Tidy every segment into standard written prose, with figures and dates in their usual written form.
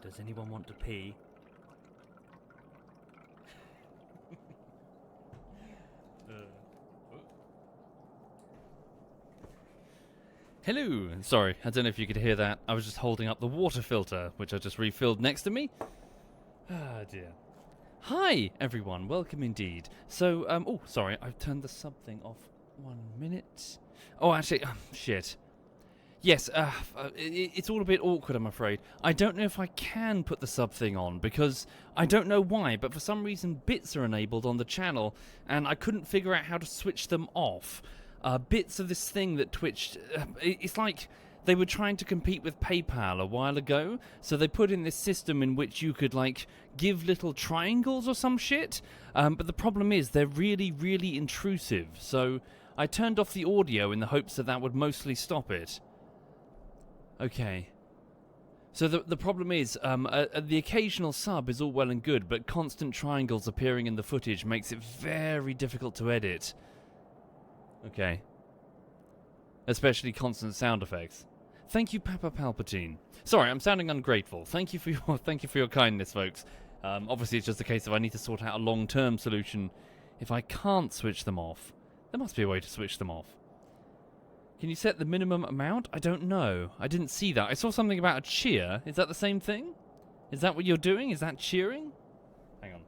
Does anyone want to pee? Hello! Sorry, I don't know if you could hear that. I was just holding up the water filter, which I just refilled next to me. Ah, dear. Hi, everyone. Welcome indeed. So, oh, sorry, I've turned the sub thing off. 1 minute. Oh, actually, shit. Yes, it's all a bit awkward, I'm afraid. I don't know if I can put the sub thing on, because I don't know why, but for some reason bits are enabled on the channel, and I couldn't figure out how to switch them off. Bits of this thing that Twitch... it's like they were trying to compete with PayPal a while ago, so they put in this system in which you could, like, give little triangles or some shit, but the problem is they're really, really intrusive, so I turned off the audio in the hopes that that would mostly stop it. Okay. So the problem is, the occasional sub is all well and good, but constant triangles appearing in the footage makes it very difficult to edit. Okay. Especially constant sound effects. Thank you, Papa Palpatine. Sorry, I'm sounding ungrateful. Thank you for your kindness, folks. Obviously, it's just a case of I need to sort out a long-term solution. If I can't switch them off, there must be a way to switch them off. Can you set the minimum amount? I don't know. I didn't see that. I saw something about a cheer. Is that the same thing? Is that what you're doing? Is that cheering? Hang on.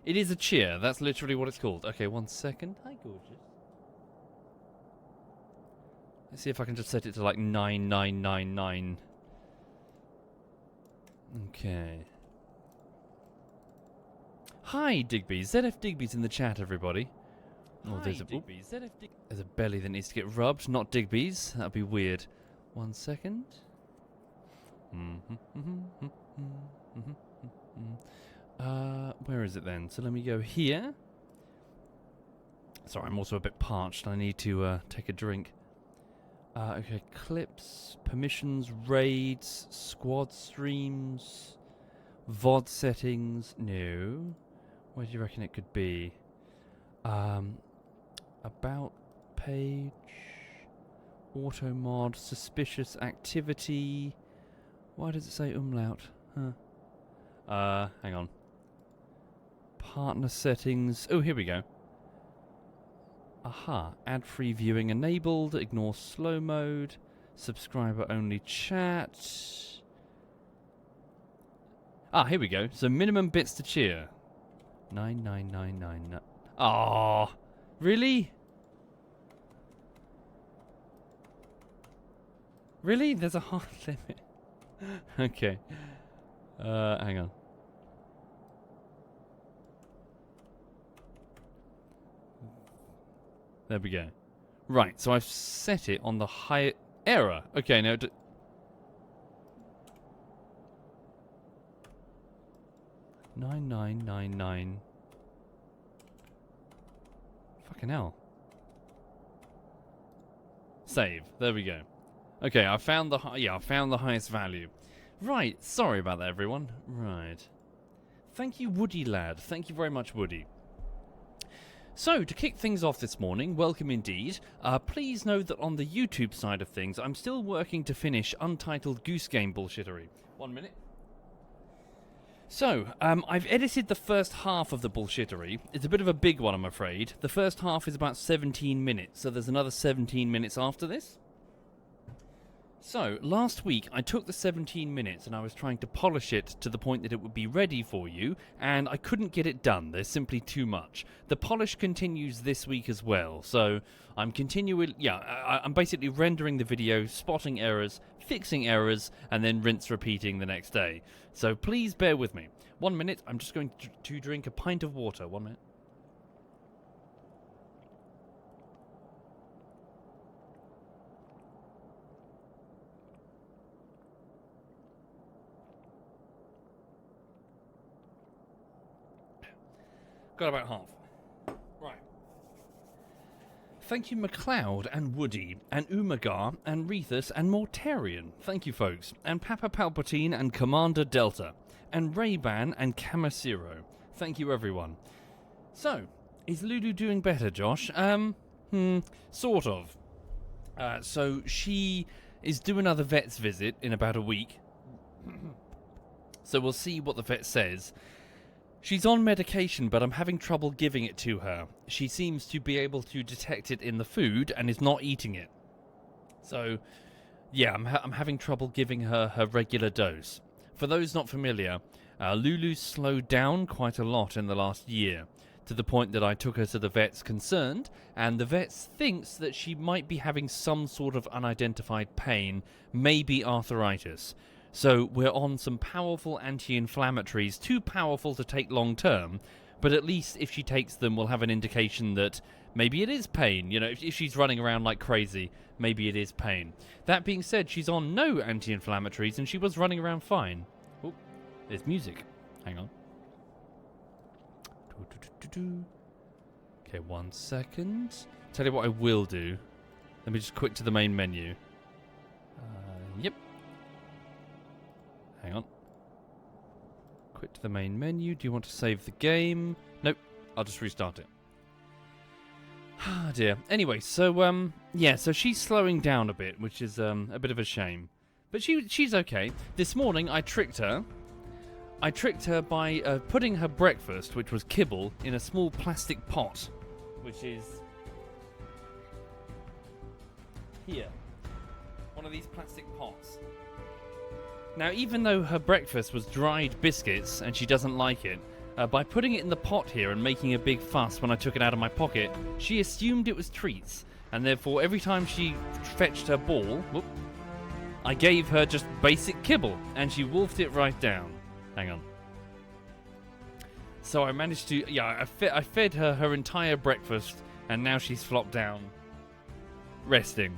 It is a cheer. That's literally what it's called. Okay, 1 second. Hi, gorgeous. Let's see if I can just set it to like 9999. Okay. Hi, Digby. ZF Digby's in the chat, everybody. Oh, there's there's a belly that needs to get rubbed, not Digby's. That'd be weird. 1 second. Where is it then? So let me go here. Sorry, I'm also a bit parched. I need to take a drink. Okay, clips, permissions, raids, squad streams, VOD settings. No. Where do you reckon it could be? About page, auto mod, suspicious activity. Why does it say umlaut? Huh. Hang on. Partner settings. Oh, here we go. Aha. Ad-free viewing enabled. Ignore slow mode. Subscriber only chat. Ah, here we go. So minimum bits to cheer. 99999. Oh, really? Really? There's a hard limit. Okay. Hang on. There we go. Right, so I've set it on the high error. Okay, now 9999. Fucking hell. Save. There we go. Okay, I found the I found the highest value. Right, sorry about that, everyone. Right. Thank you, Woody lad. Thank you very much, Woody. So, to kick things off this morning, welcome indeed. Please know that on the YouTube side of things, I'm still working to finish Untitled Goose Game bullshittery. 1 minute. So, I've edited the first half of the bullshittery. It's a bit of a big one, I'm afraid. The first half is about 17 minutes, so there's another 17 minutes after this. So, last week I took the 17 minutes and I was trying to polish it to the point that it would be ready for you, and I couldn't get it done. There's simply too much. The polish continues this week as well, so I'm I'm basically rendering the video, spotting errors, fixing errors, and then rinse repeating the next day. So please bear with me. 1 minute, I'm just going to drink a pint of water. 1 minute. Got about half. Right. Thank you, McLeod and Woody and Umagar and Rethus and Mortarian. Thank you, folks. And Papa Palpatine and Commander Delta and Ray-Ban and Kamasiro. Thank you, everyone. So, is Lulu doing better, Josh? Sort of. So she is due another vet's visit in about a week. So we'll see what the vet says. She's on medication, but I'm having trouble giving it to her. She seems to be able to detect it in the food and is not eating it. So, yeah, I'm having trouble giving her her regular dose. For those not familiar, Lulu's slowed down quite a lot in the last year, to the point that I took her to the vet's concerned, and the vet thinks that she might be having some sort of unidentified pain, maybe arthritis. So we're on some powerful anti-inflammatories, too powerful to take long term, but at least if she takes them, we'll have an indication that maybe it is pain. You know, if she's running around like crazy, maybe it is pain. That being said, she's on no anti-inflammatories and she was running around fine. Oh, there's music. Hang on. Okay, 1 second. Tell you what I will do. Let me just quit to the main menu. Yep. Hang on. Quit to the main menu. Do you want to save the game? Nope. I'll just restart it. Ah, dear. Anyway, so, yeah, so she's slowing down a bit, which is, a bit of a shame. But she's okay. This morning, I tricked her. I tricked her by putting her breakfast, which was kibble, in a small plastic pot, which is here. One of these plastic pots. Now, even though her breakfast was dried biscuits and she doesn't like it, by putting it in the pot here and making a big fuss when I took it out of my pocket, she assumed it was treats, and therefore every time she fetched her ball, I gave her just basic kibble, and she wolfed it right down. Hang on. So I managed to... Yeah, I fed her her entire breakfast, and now she's flopped down, resting.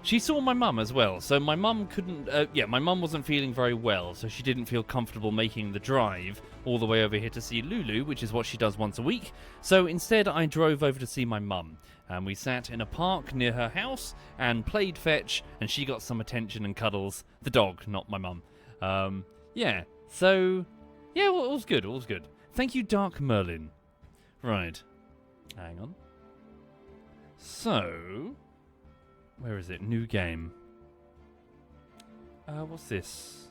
She saw my mum as well, so my mum couldn't... my mum wasn't feeling very well, so she didn't feel comfortable making the drive all the way over here to see Lulu, which is what she does once a week. So instead, I drove over to see my mum, and we sat in a park near her house and played fetch, and she got some attention and cuddles. The dog, not my mum. Yeah, so... Yeah, well, all's good, all's good. Thank you, Dark Merlin. Right. Hang on. So... Where is it? New game. What's this?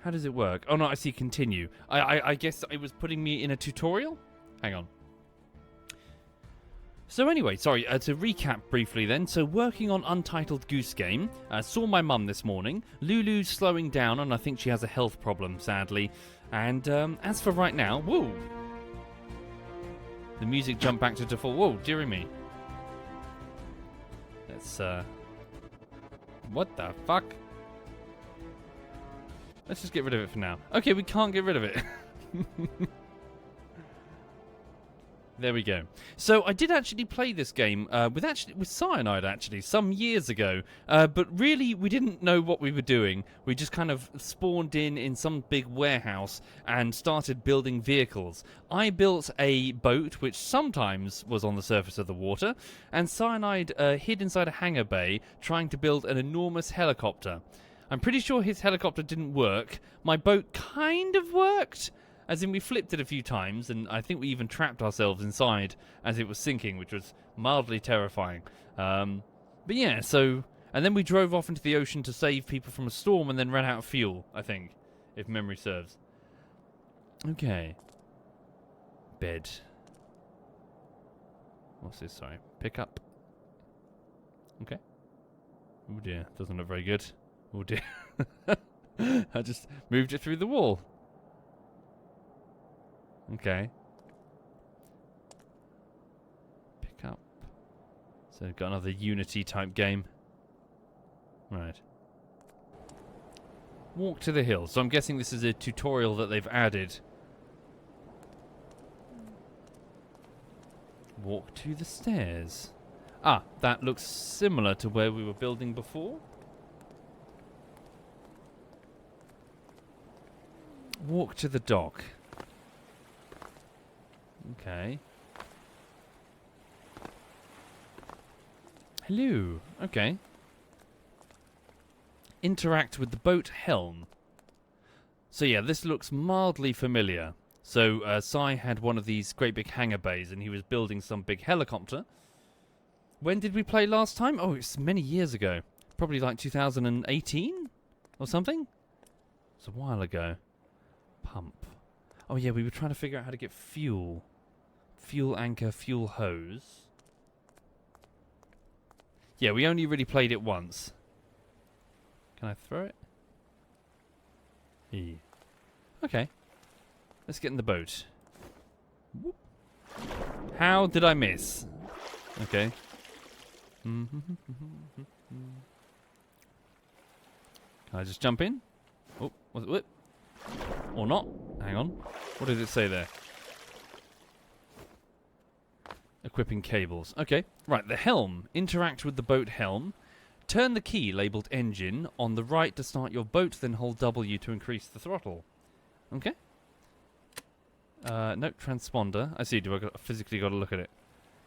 How does it work? Oh no, I see continue. I guess it was putting me in a tutorial? Hang on. So anyway, sorry, to recap briefly then. So working on Untitled Goose Game. Saw my mum this morning. Lulu's slowing down and I think she has a health problem, sadly. And as for right now, whoa! The music jumped back to default. Whoa, dearie me. Let's, what the fuck? Let's just get rid of it for now. Okay, we can't get rid of it. There we go. So I did actually play this game with Cyanide actually some years ago, but really we didn't know what we were doing. We just kind of spawned in some big warehouse and started building vehicles. I built a boat which sometimes was on the surface of the water, and Cyanide hid inside a hangar bay trying to build an enormous helicopter. I'm pretty sure his helicopter didn't work. My boat kind of worked. As in, we flipped it a few times, and I think we even trapped ourselves inside as it was sinking, which was mildly terrifying. But yeah, so... And then we drove off into the ocean to save people from a storm and then ran out of fuel, I think, if memory serves. Okay. Bed. What's this? Sorry. Pick up. Okay. Oh dear, doesn't look very good. Oh dear. I just moved it through the wall. Okay. Pick up. So got another Unity type game. Right. Walk to the hill. So I'm guessing this is a tutorial that they've added. Walk to the stairs. Ah, that looks similar to where we were building before. Walk to the dock. Okay. Hello. Okay. Interact with the boat helm. So yeah, this looks mildly familiar. So Sai had one of these great big hangar bays and he was building some big helicopter. When did we play last time? Oh, it's many years ago. Probably like 2018 or something. It's a while ago. Pump. Oh yeah, we were trying to figure out how to get fuel. Fuel anchor, fuel hose. Yeah, we only really played it once. Can I throw it? E. Okay. Let's get in the boat. Whoop. How did I miss? Okay. Can I just jump in? Oh, was it whip? Or not? Hang on. What did it say there? Equipping cables. Okay. Right, the helm. Interact with the boat helm. Turn the key labelled engine on the right to start your boat, then hold W to increase the throttle. Okay. No, transponder. I see. Do I physically got to look at it?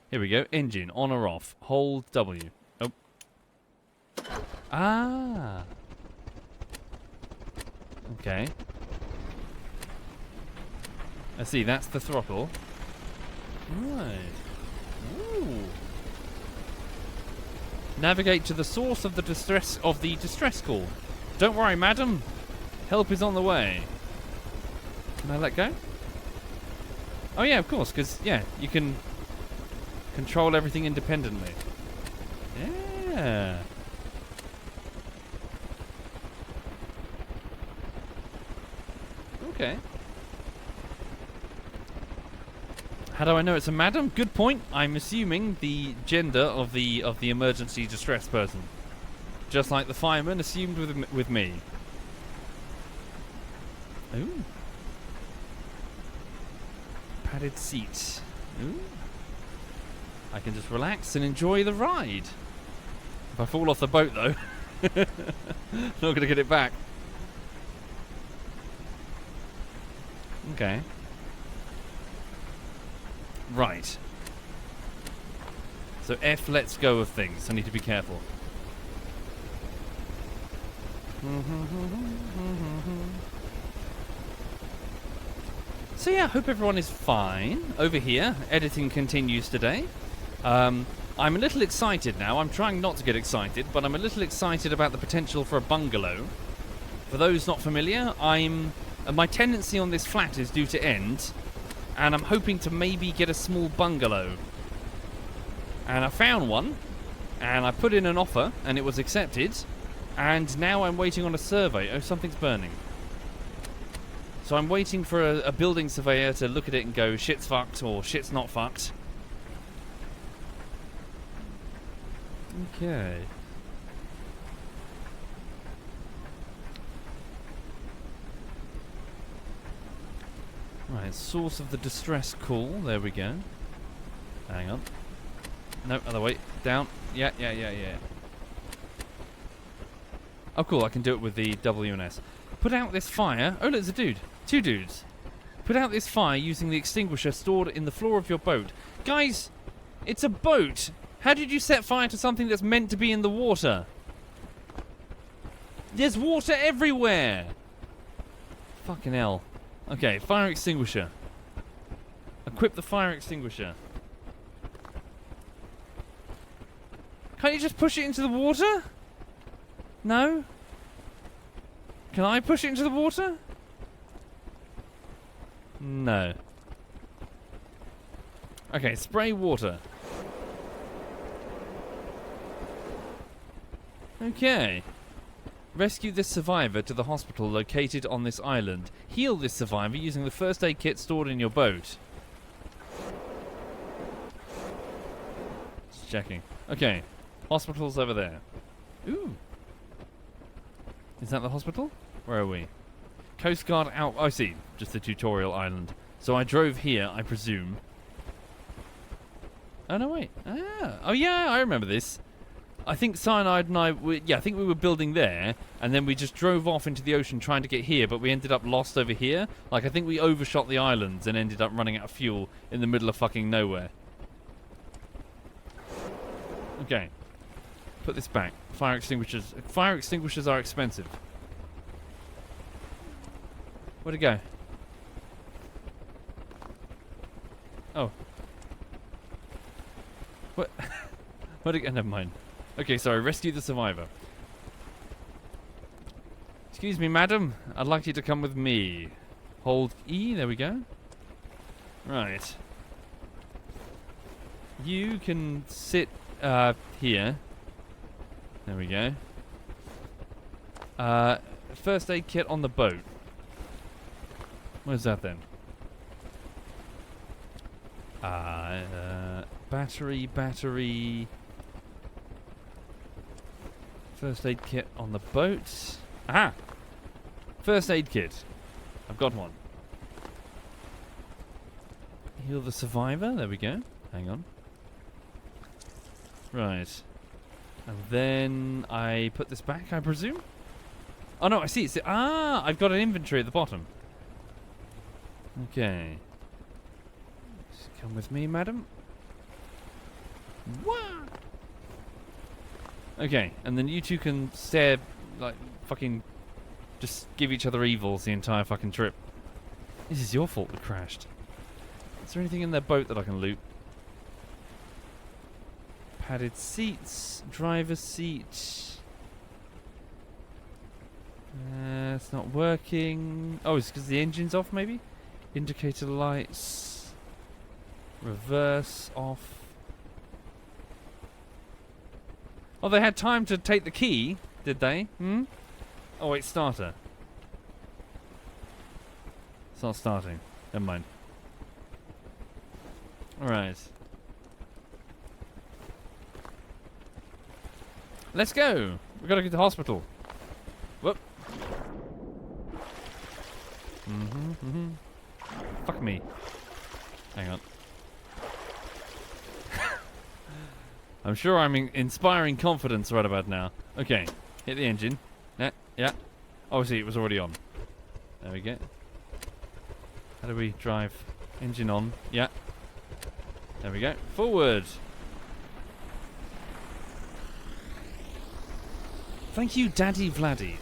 Here we go. Engine, on or off. Hold W. Oh. Ah. Okay. I see. That's the throttle. Right. Ooh. Navigate to the source of the distress call. Don't worry, madam. Help is on the way. Can I let go? Oh yeah, of course, because yeah, you can control everything independently. Yeah. Okay. How do I know it's a madam? Good point. I'm assuming the gender of the emergency distress person, just like the fireman assumed with me. Ooh. Padded seat. Ooh. I can just relax and enjoy the ride. If I fall off the boat, though, not going to get it back. Okay. Right. So F lets go of things. I need to be careful. So yeah, I hope everyone is fine over here. Editing continues today. I'm a little excited now. I'm trying not to get excited, but I'm a little excited about the potential for a bungalow. For those not familiar, my tenancy on this flat is due to end, and I'm hoping to maybe get a small bungalow. And I found one, and I put in an offer, and it was accepted, and now I'm waiting on a survey. Oh, something's burning. So I'm waiting for a building surveyor to look at it and go, shit's fucked, or shit's not fucked. Okay. Right, source of the distress call. There we go. Hang on. No, other way. Down. Yeah. Oh, cool. I can do it with the W and S. Put out this fire. Oh, look, there's a dude. Two dudes. Put out this fire using the extinguisher stored in the floor of your boat. Guys, it's a boat. How did you set fire to something that's meant to be in the water? There's water everywhere. Fucking hell. Okay, fire extinguisher. Equip the fire extinguisher. Can't you just push it into the water? No? Can I push it into the water? No. Okay, spray water. Okay. Rescue this survivor to the hospital located on this island. Heal this survivor using the first aid kit stored in your boat. Just checking. Okay. Hospital's over there. Ooh. Is that the hospital? Where are we? Coast Guard out. Oh, I see. Just the tutorial island. So I drove here, I presume. Oh, no, wait. Ah. Oh, yeah, I remember this. I think Cyanide and I I think we were building there, and then we just drove off into the ocean trying to get here, but we ended up lost over here. Like, I think we overshot the islands and ended up running out of fuel in the middle of fucking nowhere. Okay. Put this back. Fire extinguishers are expensive. Where'd it go? Oh. What? Never mind. Okay, sorry. Rescue the survivor. Excuse me, madam. I'd like you to come with me. Hold E. There we go. Right. You can sit here. There we go. First aid kit on the boat. Where's that then? Battery. First aid kit on the boat. Aha! First aid kit. I've got one. Heal the survivor. There we go. Hang on. Right. And then I put this back, I presume? Oh no, I see. I've got an inventory at the bottom. Okay. Just come with me, madam. What? Okay, and then you two can stare, like, fucking, just give each other evils the entire fucking trip. This is your fault we crashed. Is there anything in their boat that I can loot? Padded seats, driver's seat. It's not working. Oh, it's because the engine's off, maybe? Indicator lights. Reverse off. Oh, they had time to take the key, did they? Hmm? Oh, wait, starter. It's not starting. Never mind. Alright. Let's go! We've got to get to the hospital. Whoop. Fuck me. Hang on. I'm sure I'm inspiring confidence right about now. Okay, hit the engine. Yeah. Oh, see, it was already on. There we go. How do we drive? Engine on. Yeah. There we go. Forward. Thank you, Daddy Vladdy,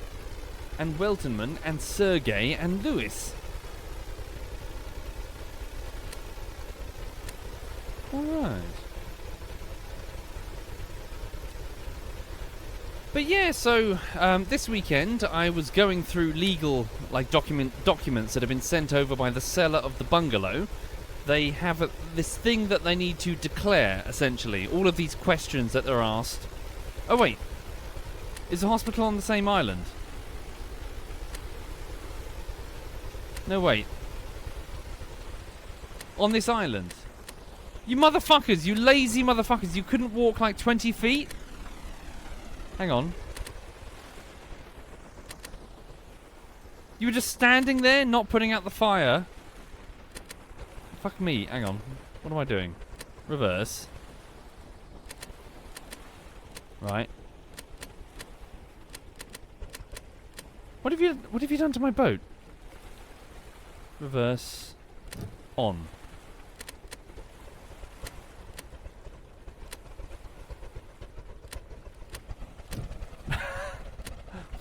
and Weltonman, and Sergey, and Lewis. Alright. But yeah, so this weekend I was going through legal documents that have been sent over by the seller of the bungalow. They have this thing that they need to declare, essentially. All of these questions that they're asked. Oh wait, is the hospital on the same island? No, wait. On this island? You motherfuckers, you lazy motherfuckers, you couldn't walk like 20 feet? Hang on. You were just standing there, not putting out the fire? Fuck me, hang on. What am I doing? Reverse. Right. What have you done to my boat? Reverse. On.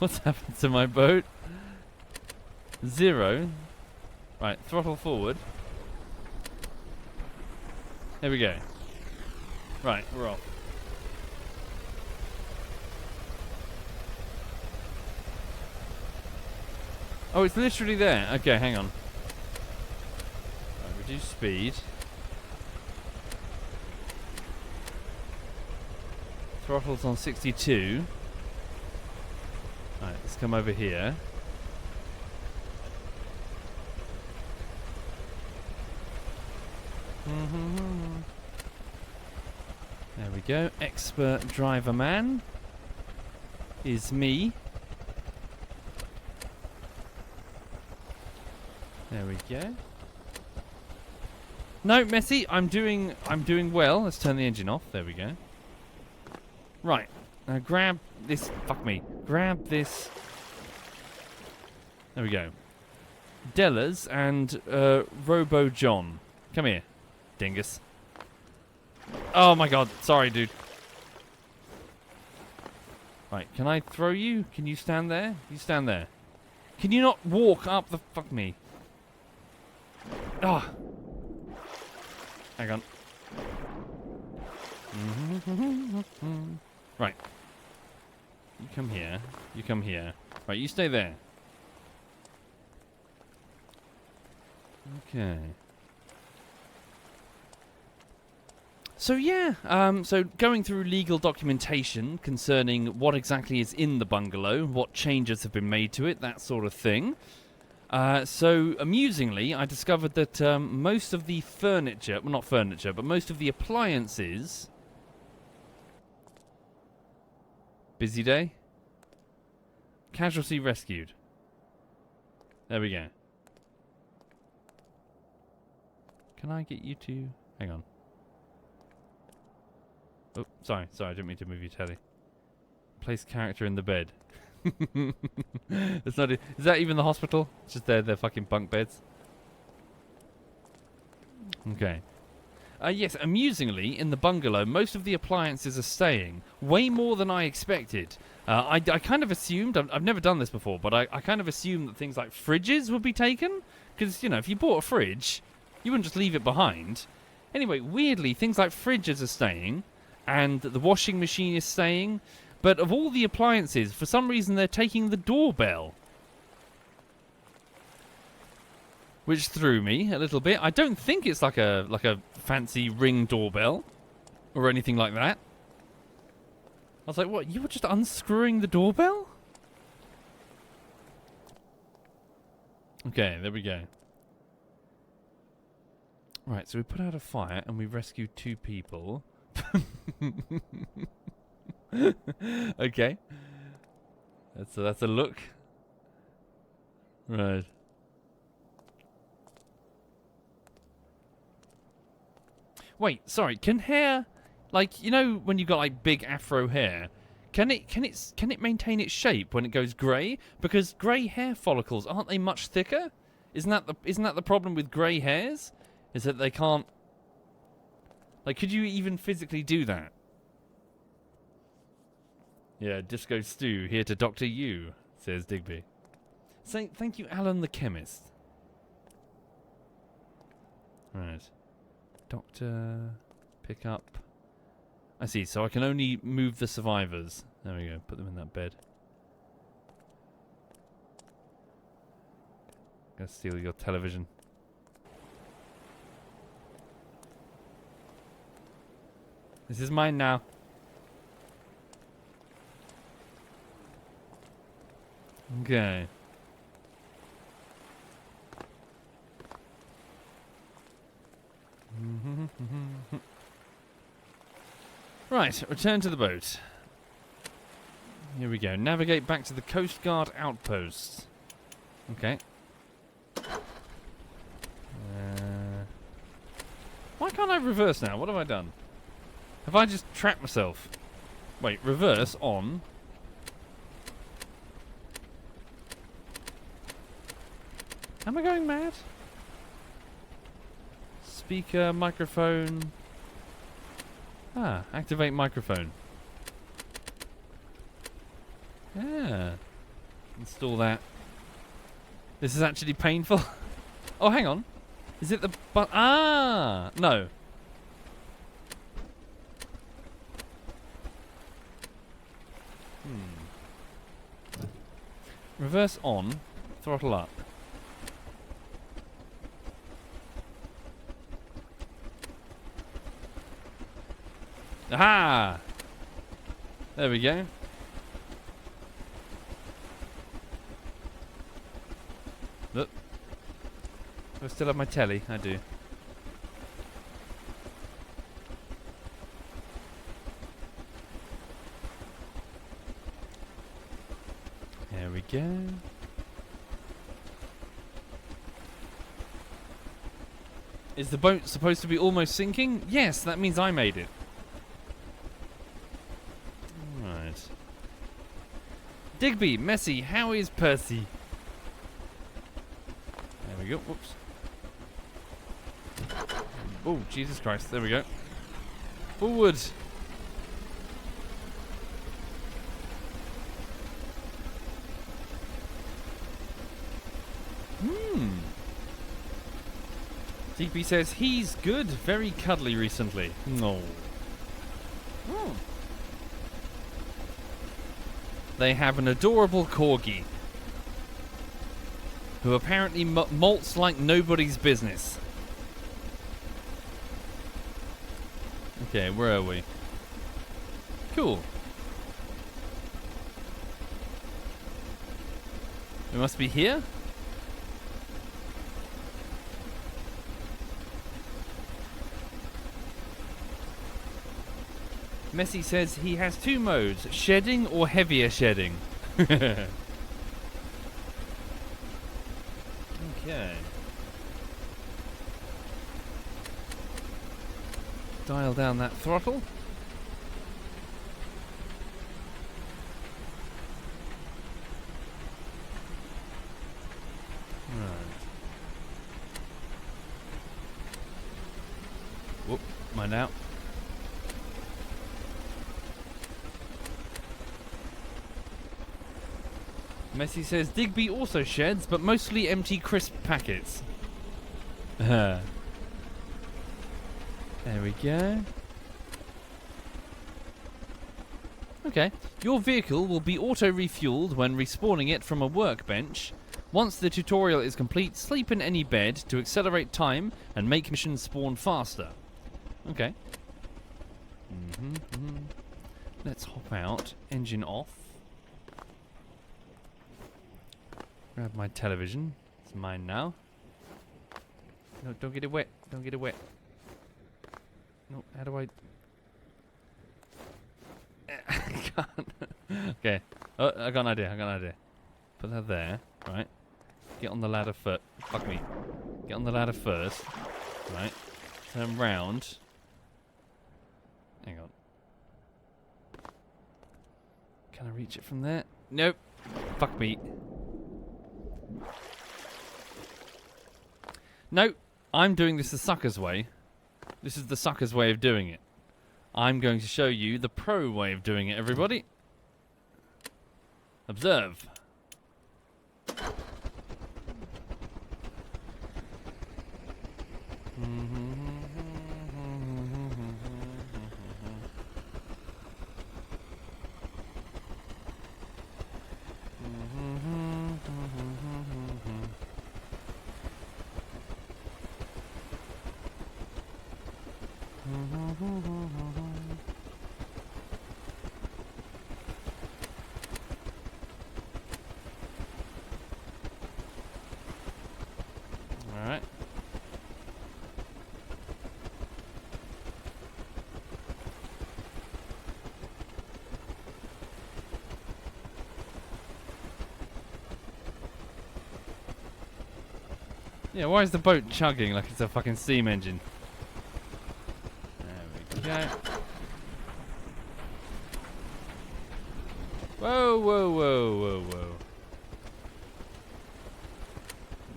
What's happened to my boat? 0. Right, throttle forward. There we go. Right, we're off. Oh, it's literally there. Okay, hang on. Right, reduce speed. Throttle's on 62. Right, let's come over here. There we go. Expert driver man is me. There we go. No, Messi, I'm doing well. Let's turn the engine off. There we go. Right. Now grab this. Fuck me. Grab this. There we go. Della's and Robo John. Come here, dingus. Oh my god. Sorry, dude. Right. Can I throw you? Can you stand there? You stand there. Can you not walk up the... Fuck me. Ah. Hang on. Right. You come here. You come here. Right, you stay there. Okay. So yeah, so going through legal documentation concerning what exactly is in the bungalow, what changes have been made to it, that sort of thing. So amusingly, I discovered that most of the furniture, well not furniture, but most of the appliances... Busy day? Casualty rescued. There we go. Can I get you to... Hang on. Oh, sorry, I didn't mean to move your telly. Place character in the bed. It's not. Is that even the hospital? It's just their fucking bunk beds. Okay. Yes, amusingly, in the bungalow, most of the appliances are staying. Way more than I expected. I kind of assumed, I've never done this before, but I kind of assumed that things like fridges would be taken. Because, you know, if you bought a fridge, you wouldn't just leave it behind. Anyway, weirdly, things like fridges are staying. And the washing machine is staying. But of all the appliances, for some reason they're taking the doorbell. Which threw me a little bit. I don't think it's like a fancy Ring doorbell. Or anything like that. I was like, what? You were just unscrewing the doorbell? Okay, there we go. Right, so we put out a fire and we rescued 2 people. Okay. That's a look. Right. Wait, sorry, can hair, like, you know when you've got like big afro hair, can it maintain its shape when it goes grey? Because grey hair follicles, aren't they much thicker? Isn't that the problem with grey hairs? Is that they can't, like, could you even physically do that? Yeah, Disco Stew, here to doctor you, says Digby. Thank you, Alan the chemist. Right. Doctor, pick up. I see, so I can only move the survivors. There we go, put them in that bed. Gonna steal your television. This is mine now. Okay. Right, return to the boat. Here we go. Navigate back to the Coast Guard outpost. Okay. Why can't I reverse now? What have I done? Have I just trapped myself? Wait, reverse on. Am I going mad? Speaker, microphone. Ah, activate microphone. Yeah. Install that. This is actually painful. Oh, hang on. Is it the ah, no. Reverse on, throttle up. Aha! There we go. Look. Do I still have my telly? I do. There we go. Is the boat supposed to be almost sinking? Yes, that means I made it. Right. Digby, Messi, how is Percy? There we go. Whoops. Oh, Jesus Christ. There we go. Forward. DP says he's good, very cuddly recently. No. Oh. They have an adorable corgi who apparently molts like nobody's business. Okay, where are we? Cool. We must be here? Messi says he has 2 modes, shedding or heavier shedding. Okay. Dial down that throttle. Right. Whoop, mind out. Messi says Digby also sheds, but mostly empty crisp packets. There we go. Okay. Your vehicle will be auto-refueled when respawning it from a workbench. Once the tutorial is complete, sleep in any bed to accelerate time and make missions spawn faster. Okay. Let's hop out. Engine off. Grab my television. It's mine now. No, don't get it wet. Don't get it wet. No, how do I... I can't. Okay. Oh, I got an idea. Put that there. Right. Get on the ladder first. Fuck me. Get on the ladder first. Right. Turn round. Hang on. Can I reach it from there? Nope. Fuck me. No, I'm doing this the sucker's way. This is the sucker's way of doing it. I'm going to show you the pro way of doing it, everybody. Observe. Alright. Yeah, why is the boat chugging like it's a fucking steam engine? There we go. Whoa, whoa, whoa, whoa, whoa.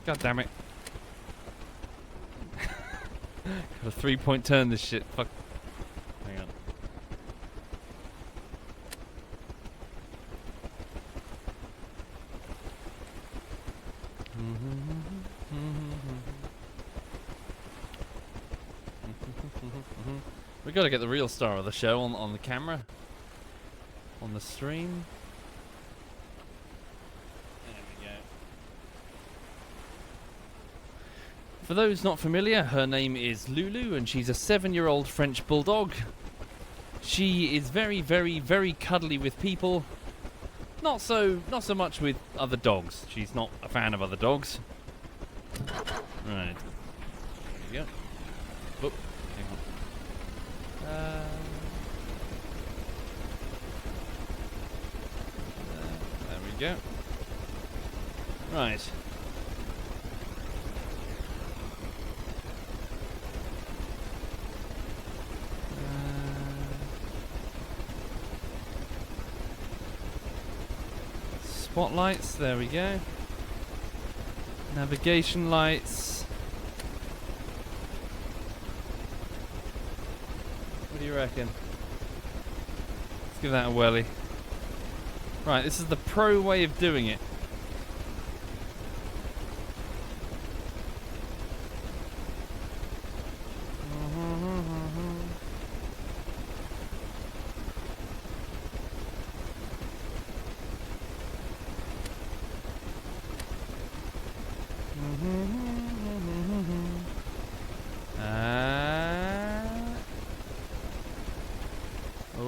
God damn it. Got a 3-point turn this shit. Fuck. Hang on. We gotta get the real star of the show on the camera. On the stream. There we go. For those not familiar, her name is Lulu and she's a 7-year-old French bulldog. She is very, very, very cuddly with people. Not so much with other dogs. She's not a fan of other dogs. Right. There we go. Oop, hang on. There we go. Right. Spotlights, there we go. Navigation lights. What do you reckon? Let's give that a whirly. Right, this is the pro way of doing it.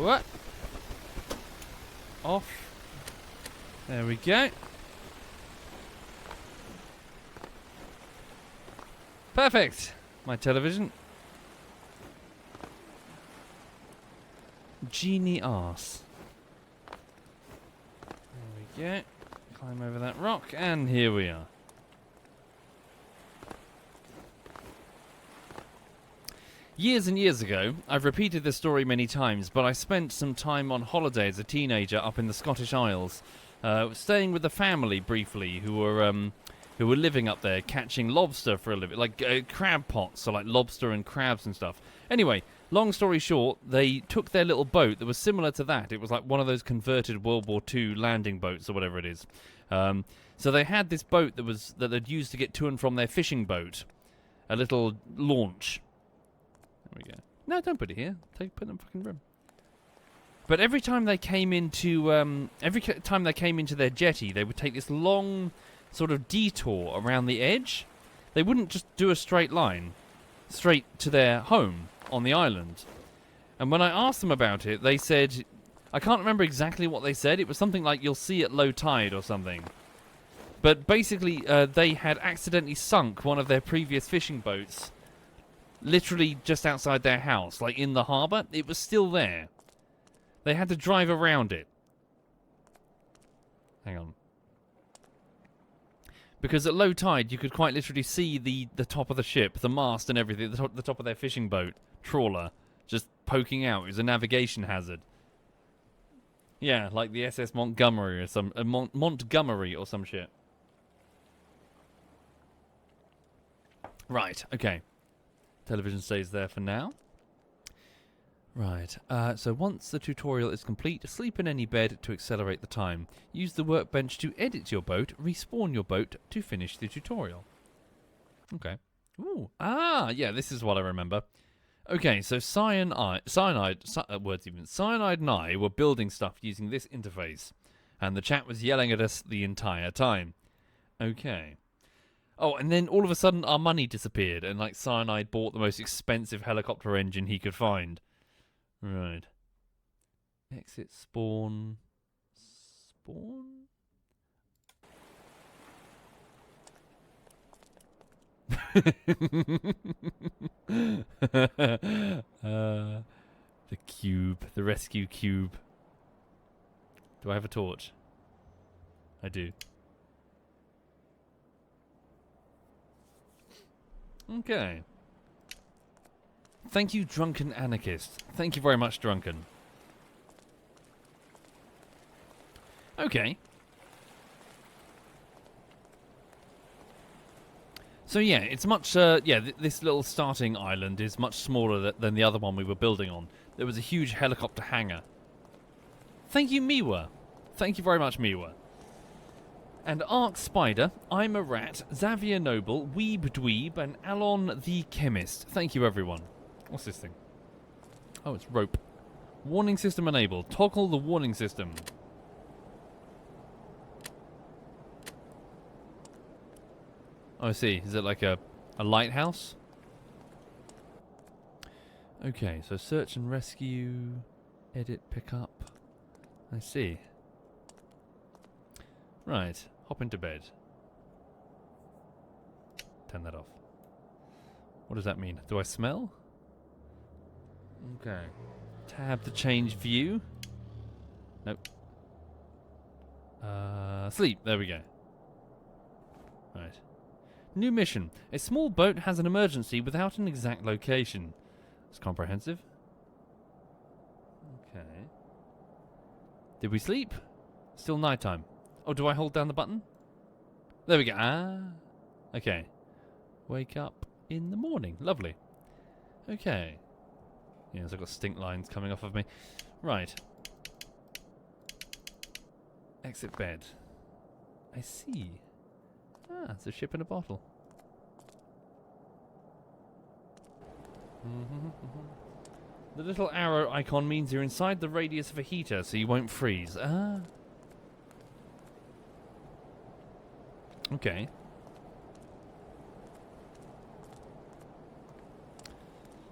What? Off. There we go. Perfect. My television. Genie arse. There we go. Climb over that rock, and here we are. Years and years ago, I've repeated this story many times, but I spent some time on holiday as a teenager up in the Scottish Isles, staying with a family briefly who were living up there, catching lobster for a living, like crab pots, so like lobster and crabs and stuff. Anyway, long story short, they took their little boat that was similar to that. It was like one of those converted World War II landing boats or whatever it is. So they had this boat that they'd used to get to and from their fishing boat, a little launch. There we go. No, don't put it here. Put it in the fucking room. But every time they came into their jetty, they would take this long sort of detour around the edge. They wouldn't just do a straight line straight to their home on the island. And when I asked them about it, they said, I can't remember exactly what they said. It was something like you'll see at low tide or something. But basically, they had accidentally sunk one of their previous fishing boats literally just outside their house, like in the harbour. It was still there. They had to drive around it. Hang on. Because at low tide, you could quite literally see the top of the ship, the mast and everything, the top of their fishing boat, trawler, just poking out. It was a navigation hazard. Yeah, like the SS Montgomery or some Montgomery or some shit. Right, okay. Television stays there for now. Right, so once the tutorial is complete, sleep in any bed to accelerate the time. Use the workbench to edit your boat, respawn your boat to finish the tutorial. Okay. Ooh, yeah, this is what I remember. Okay, so Cyanide and I were building stuff using this interface, and the chat was yelling at us the entire time. Okay. Oh, and then all of a sudden our money disappeared, and like Cyanide bought the most expensive helicopter engine he could find. Right. Exit, spawn. Spawn? The cube. The rescue cube. Do I have a torch? I do. Okay. Thank you, Drunken Anarchist. Thank you very much, Drunken. Okay. So yeah, it's much, this little starting island is much smaller than the other one we were building on. There was a huge helicopter hangar. Thank you, Miwa. Thank you very much, Miwa. And Ark Spider, I'm a Rat, Xavier Noble, Weeb Dweeb, and Alon the Chemist. Thank you, everyone. What's this thing? Oh, it's rope. Warning system enabled. Toggle the warning system. Oh, I see. Is it like a lighthouse? Okay, so search and rescue, edit, pick up. I see. Right, hop into bed. Turn that off. What does that mean? Do I smell? Okay. Tab to change view. Nope. Sleep. There we go. Right. New mission. A small boat has an emergency without an exact location. It's comprehensive. Okay. Did we sleep? Still nighttime. Oh, do I hold down the button? There we go. Ah. Okay. Wake up in the morning. Lovely. Okay. Yes, I've got stink lines coming off of me. Right. Exit bed. I see. Ah, it's a ship in a bottle. The little arrow icon means you're inside the radius of a heater, so you won't freeze. Ah. Okay.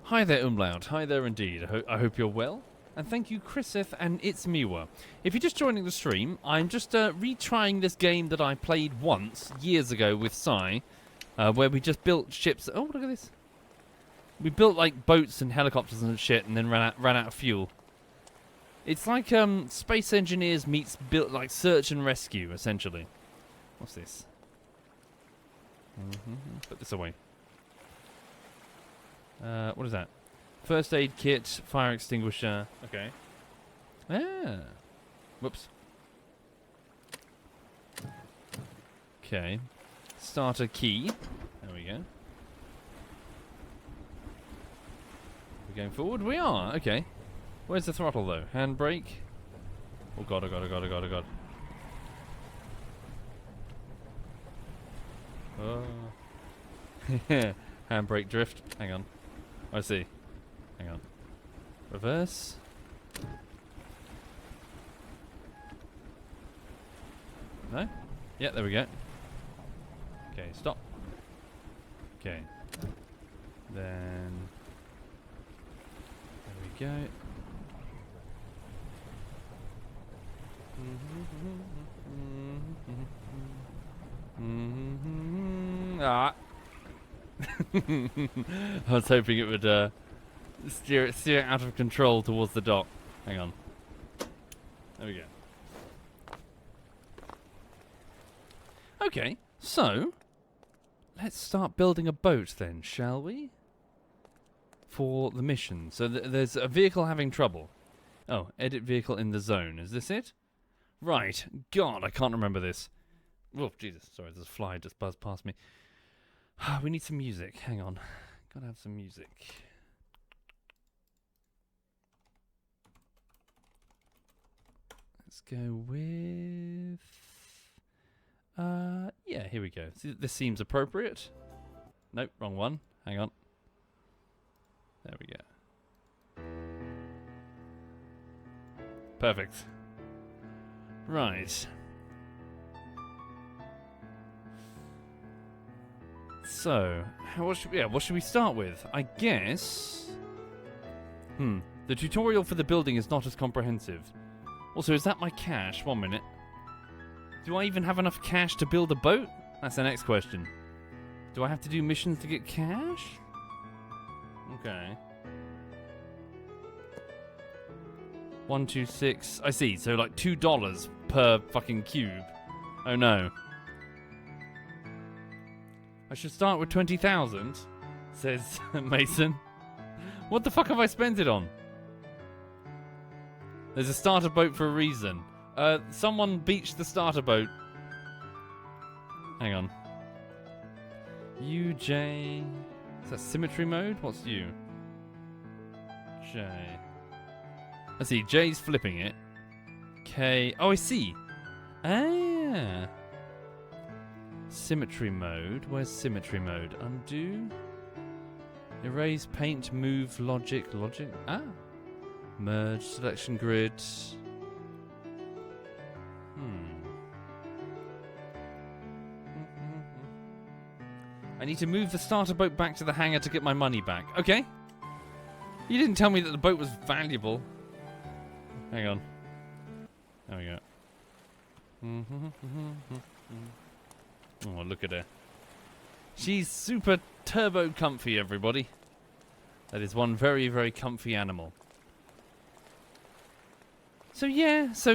Hi there, Umlaut. Hi there indeed. I hope you're well. And thank you, Chriseth and It's Miwa. If you're just joining the stream, I'm just retrying this game that I played once, years ago, with Sai, where we just built ships. Oh, look at this. We built, like, boats and helicopters and shit, and then ran out of fuel. It's like Space Engineers meets built like Search and Rescue, essentially. What's this? Put this away. What is that? First aid kit, fire extinguisher. Okay. Ah. Whoops. Okay. Starter key. There we go. We're going forward? We are. Okay. Where's the throttle, though? Handbrake? Oh, God, oh, God, oh, God, oh, God, oh, God. Oh. Handbrake drift. Hang on. I see. Hang on. Reverse. No? Yeah, there we go. Okay, stop. Okay. Then... there we go. Ah. I was hoping it would steer it out of control towards the dock. Hang on. There we go. Okay, so let's start building a boat then, shall we? For the mission. So there's a vehicle having trouble. Oh, edit vehicle in the zone. Is this it? Right. God, I can't remember this. Oh, Jesus. Sorry, there's a fly just buzzed past me. We need some music. Hang on. Gotta have some music. Let's go with... yeah, here we go. This seems appropriate. Nope, wrong one. Hang on. There we go. Perfect. Right. So, what should we start with? I guess... The tutorial for the building is not as comprehensive. Also, is that my cash? 1 minute. Do I even have enough cash to build a boat? That's the next question. Do I have to do missions to get cash? Okay. 126. I see. So like $2 per fucking cube. Oh no. I should start with 20,000, says Mason. What the fuck have I spent it on? There's a starter boat for a reason. Someone beached the starter boat. Hang on. UJ. Is that symmetry mode? What's U? J. I see. J's flipping it. K. Oh, I see. Ah. Symmetry mode. Where's symmetry mode? Undo. Erase, paint, move, logic. Logic. Ah. Merge, selection grid. I need to move the starter boat back to the hangar to get my money back. Okay. You didn't tell me that the boat was valuable. Hang on. There we go. Oh, look at her. She's super turbo comfy, everybody. That is one very, very comfy animal. So yeah, so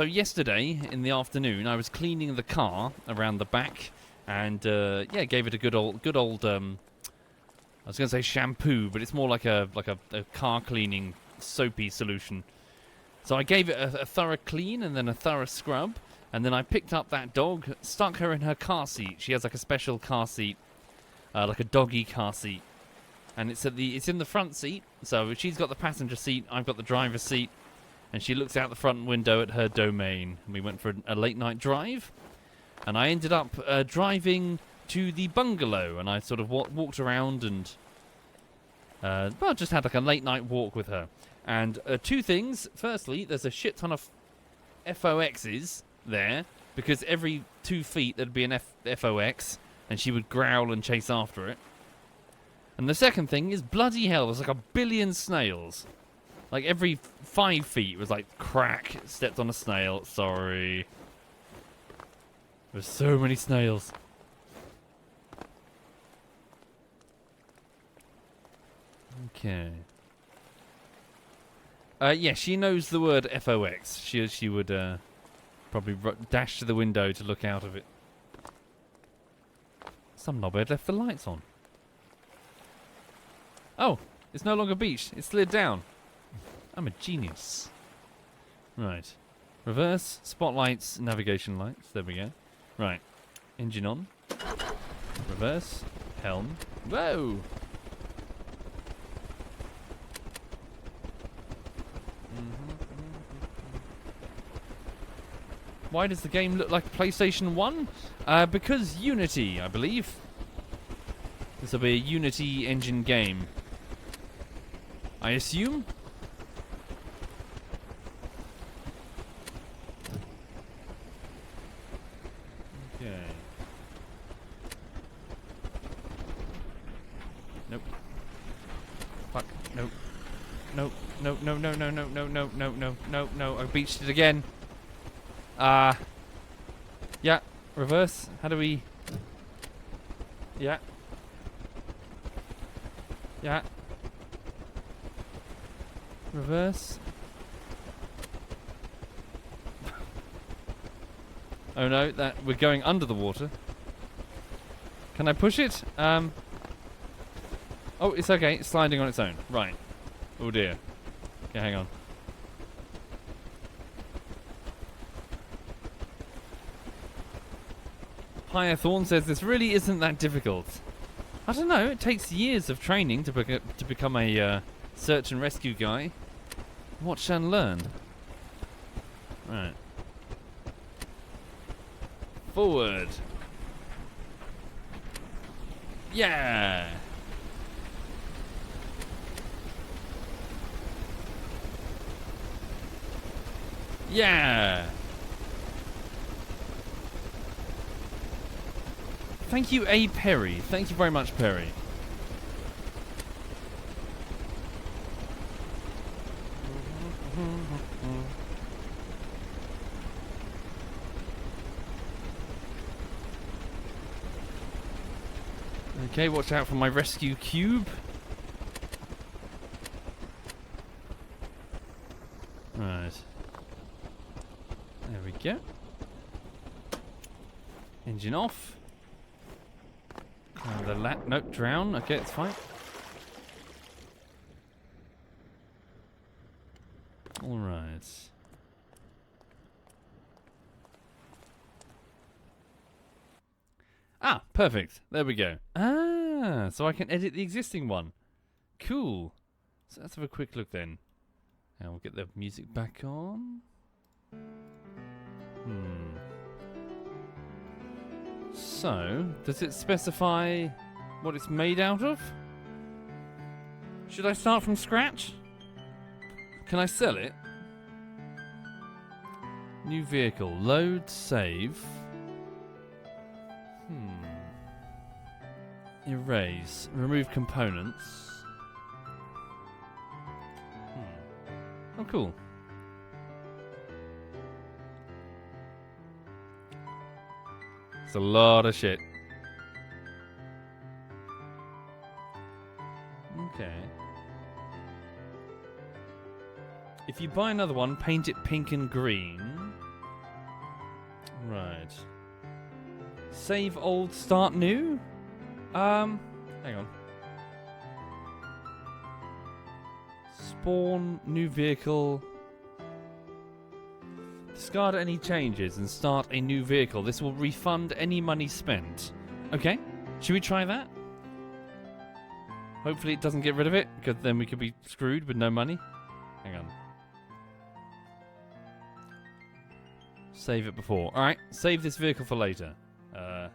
yesterday in the afternoon, I was cleaning the car around the back, and yeah, gave it a good old I was going to say shampoo, but it's more like a car cleaning soapy solution. So I gave it a thorough clean and then a thorough scrub, and then I picked up that dog, stuck her in her car seat. She has like a special car seat, like a doggy car seat, and it's in the front seat. So she's got the passenger seat, I've got the driver's seat, and she looks out the front window at her domain. We went for a late night drive, and I ended up driving to the bungalow, and I sort of walked around and just had like a late night walk with her. And two things. Firstly, there's a shit ton of FOXs there, because every 2 feet there'd be an FOX, and she would growl and chase after it. And the second thing is, bloody hell, there's like 1 billion snails. Like every 5 feet was like crack. Stepped on a snail. Sorry. There's so many snails. Okay. Yeah, she knows the word FOX. She would probably dash to the window to look out of it. Some knobhead left the lights on. Oh, it's no longer beached. It slid down. I'm a genius. Right. Reverse, spotlights, navigation lights. There we go. Right. Engine on. Reverse, helm. Whoa! Why does the game look like PlayStation 1? Because Unity, I believe. This will be a Unity engine game. I assume? Okay. Nope. Fuck. Nope. Nope. No, no, no, no, no, no, no, no, no, no, no. I beached it again. Yeah. Reverse. How do we... Yeah. Yeah. Reverse. Oh no, that we're going under the water. Can I push it? Oh, it's okay. It's sliding on its own. Right. Oh dear. Okay, hang on. Thorn says this really isn't that difficult. I don't know. It takes years of training to become a search and rescue guy. Watch and learn. Right. Forward. Yeah. Yeah. Thank you, A. Perry. Thank you very much, Perry. Okay, watch out for my rescue cube. Right. There we go. Engine off. Nope, drown. Okay, it's fine. Alright. Ah, perfect. There we go. Ah, so I can edit the existing one. Cool. So let's have a quick look then. And we'll get the music back on. So, does it specify what it's made out of? Should I start from scratch? Can I sell it? New vehicle. Load, save. Erase. Remove components. Oh, cool. It's a lot of shit. Okay. If you buy another one, paint it pink and green. Right. Save old, start new? Hang on. Spawn, new vehicle. Discard any changes and start a new vehicle. This will refund any money spent. Okay. Should we try that? Hopefully it doesn't get rid of it, because then we could be screwed with no money. Hang on. Save it before. Alright, save this vehicle for later. There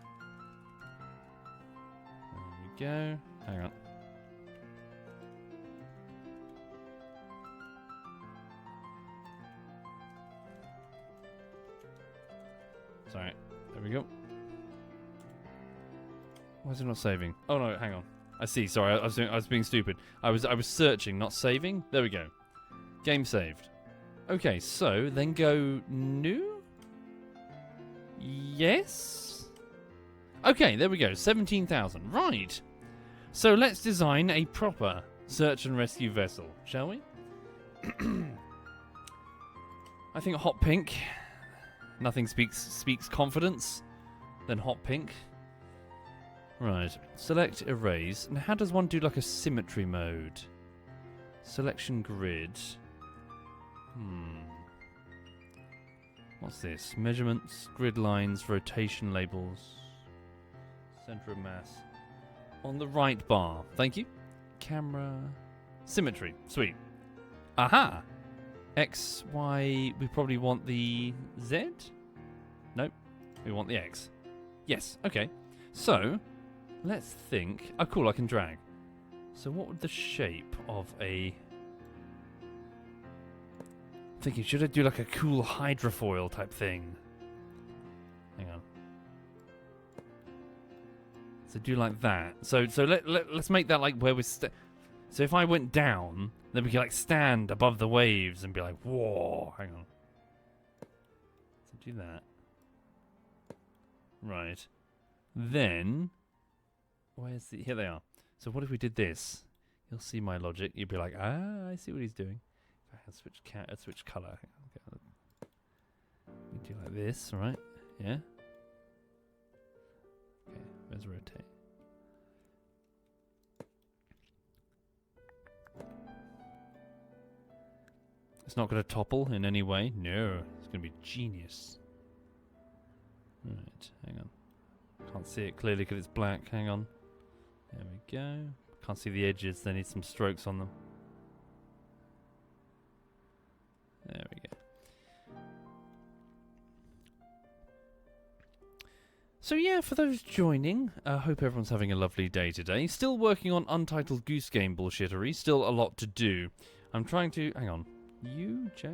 we go. Hang on. Sorry. There we go. Why is it not saving? Oh no, hang on. I see. Sorry, I was being stupid. I was searching, not saving. There we go. Game saved. Okay, so then go new? Yes? Okay, there we go. 17,000. Right. So let's design a proper search and rescue vessel, shall we? I think hot pink. Nothing speaks confidence than hot pink. Right. Select erase. And how does one do like a symmetry mode? Selection grid. What's this? Measurements, grid lines, rotation labels, center of mass. On the right bar. Thank you. Camera. Symmetry. Sweet. Aha! X, Y, we probably want the Z? Nope. We want the X. Yes, okay. So, let's think. Oh, cool, I can drag. So what would the shape of a... I'm thinking, should I do like a cool hydrofoil type thing? Hang on. So do like that. So let's make that like where we're... So if I went down, then we could like stand above the waves and be like, whoa, hang on. So do that. Right. Then, where's the... Here they are. So what if we did this? You'll see my logic. You'd be like, ah, I see what he's doing. If I can switch colour. Okay. We do like this, right? Yeah. Okay, where's rotate? It's not going to topple in any way. No, it's going to be genius. Right, hang on. Can't see it clearly because it's black. Hang on. There we go. Can't see the edges. They need some strokes on them. There we go. So yeah, for those joining, I hope everyone's having a lovely day today. Still working on Untitled Goose Game bullshittery. Still a lot to do. I'm trying to... Hang on. U, J?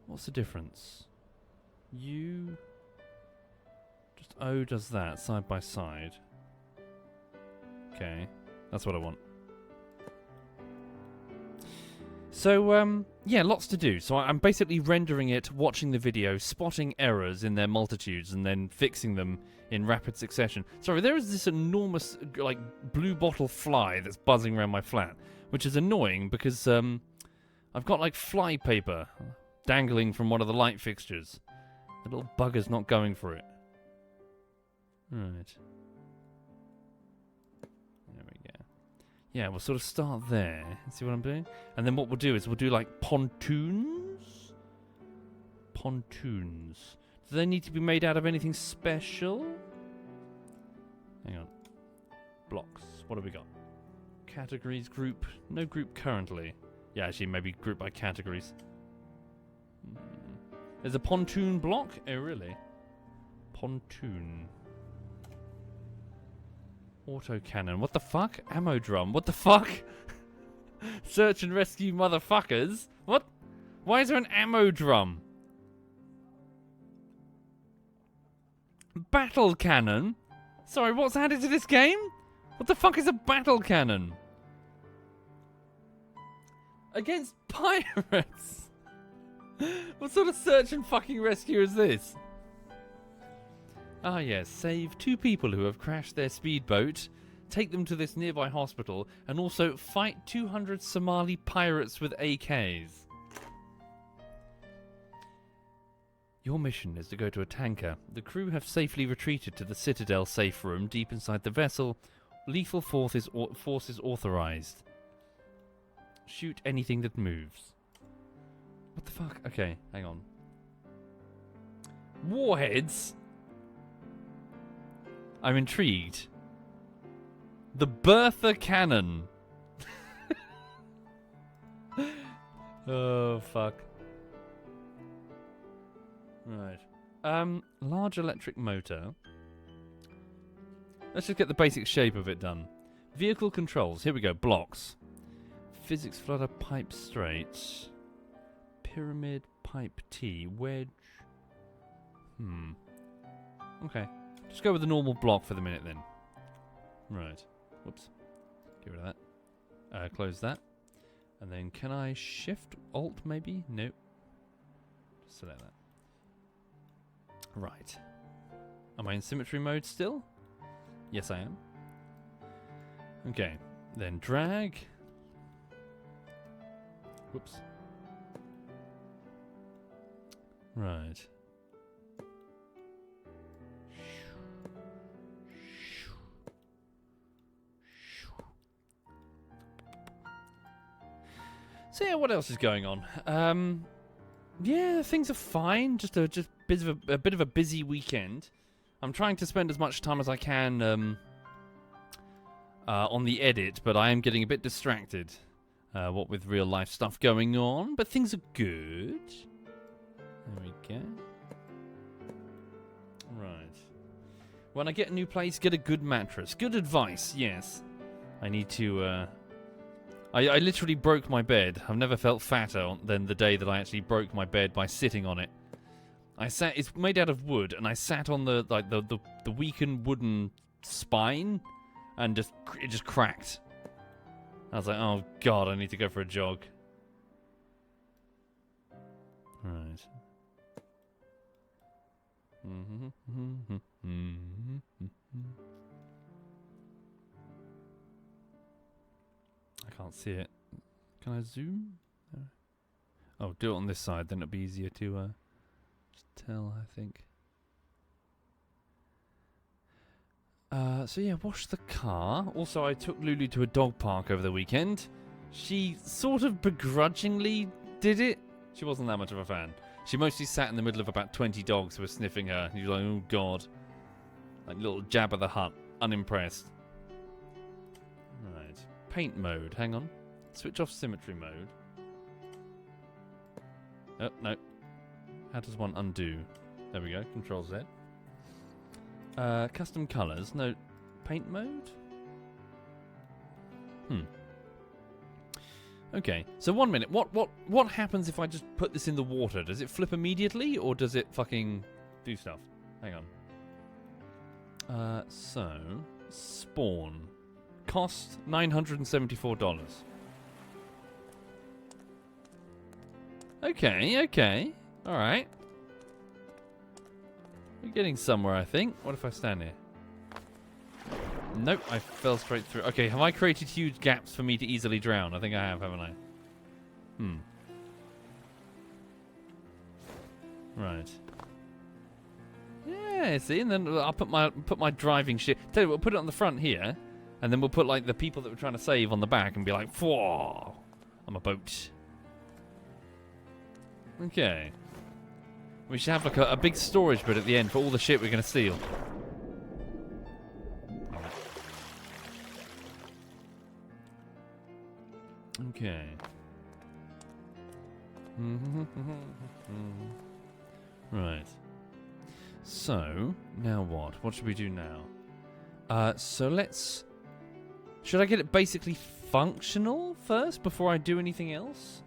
What's the difference? U... Just O does that, side by side. Okay. That's what I want. So, yeah, lots to do. So I'm basically rendering it, watching the video, spotting errors in their multitudes, and then fixing them in rapid succession. Sorry, there is this enormous, like, blue bottle fly that's buzzing around my flat, which is annoying because, I've got, like, fly paper dangling from one of the light fixtures. The little bugger's not going for it. Right. Yeah, we'll sort of start there. See what I'm doing? And then what we'll do is we'll do like pontoons? Pontoons. Do they need to be made out of anything special? Hang on. Blocks. What have we got? Categories, group. No group currently. Yeah, actually, maybe group by categories. There's a pontoon block? Oh, really? Pontoon. Autocannon. What the fuck? Ammo drum. What the fuck? Search and rescue motherfuckers. What? Why is there an ammo drum? Battle cannon? Sorry, what's added to this game? What the fuck is a battle cannon? Against pirates? What sort of search and fucking rescue is this? Ah yes, save 2 people who have crashed their speedboat, take them to this nearby hospital, and also fight 200 Somali pirates with AKs. Your mission is to go to a tanker. The crew have safely retreated to the Citadel safe room deep inside the vessel. Lethal force is authorized. Shoot anything that moves. What the fuck? Okay, hang on. Warheads? I'm intrigued. The Bertha Cannon. Oh, fuck. Right. Large electric motor. Let's just get the basic shape of it done. Vehicle controls. Here we go. Blocks. Physics flutter pipe straight. Pyramid pipe T. Wedge. Okay. Just go with the normal block for the minute then. Right. Whoops. Get rid of that. Close that. And then can I shift alt maybe? Nope. Just select that. Right. Am I in symmetry mode still? Yes, I am. Okay. Then drag. Whoops. Right. So yeah, what else is going on? Yeah, things are fine. Just a bit of a busy weekend. I'm trying to spend as much time as I can on the edit, but I am getting a bit distracted. What with real life stuff going on, but things are good. There we go. Right. When I get a new place, get a good mattress. Good advice, yes. I need to, I literally broke my bed. I've never felt fatter than the day that I actually broke my bed by sitting on it. It's made out of wood, and I sat on the weakened wooden spine, and it just cracked. I was like, oh god, I need to go for a jog. Right. I can't see it. Can I zoom? Oh, do it on this side, then it'll be easier to tell, I think. So yeah, wash the car. Also, I took Lulu to a dog park over the weekend. She sort of begrudgingly did it. She wasn't that much of a fan. She mostly sat in the middle of about 20 dogs who were sniffing her. And she was like, oh god. Like little Jabba the Hutt. Unimpressed. Right. Paint mode. Hang on. Switch off symmetry mode. Oh, no. How does one undo? There we go. Control Z. Custom colors. No. Paint mode? Okay. So 1 minute. What happens if I just put this in the water? Does it flip immediately, or does it fucking do stuff? Hang on. So spawn. Cost $974. Okay. Alright. We're getting somewhere, I think. What if I stand here? Nope, I fell straight through. Okay, have I created huge gaps for me to easily drown? I think I have, haven't I? Right. Yeah, see, and then I'll put my driving shit. Tell you what, we'll put it on the front here, and then we'll put like the people that we're trying to save on the back and be like, whoa, I'm a boat. Okay. We should have like a big storage bit at the end for all the shit we're going to steal. Okay. Right. So, now what? What should we do now? So let's... Should I get it basically functional first before I do anything else?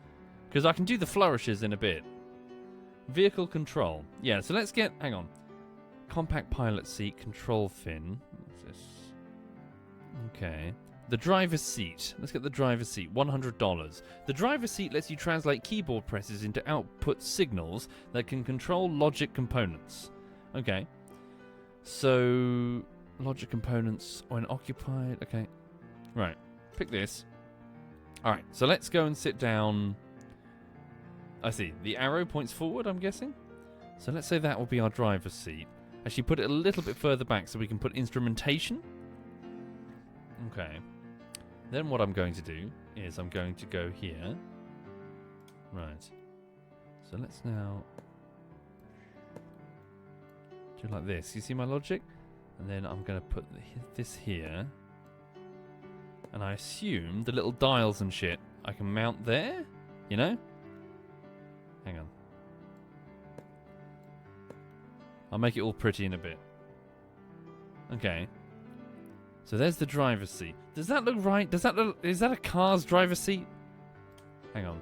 Because I can do the flourishes in a bit. Vehicle control. Yeah, so let's get... Hang on. Compact pilot seat, control fin. What's this? Okay. The driver's seat. Let's get the driver's seat. $100. The driver's seat lets you translate keyboard presses into output signals that can control logic components. Okay. So, logic components when occupied. Okay. Right. Pick this. Alright, so let's go and sit down. I see. The arrow points forward, I'm guessing. So let's say that will be our driver's seat. Actually, put it a little bit further back so we can put instrumentation. Okay. Then what I'm going to do is I'm going to go here. Right. So let's now do like this. You see my logic? And then I'm going to put this here. And I assume the little dials and shit I can mount there, you know? Hang on. I'll make it all pretty in a bit. Okay. So there's the driver's seat. Does that look right? Does that look... Is that a car's driver's seat? Hang on.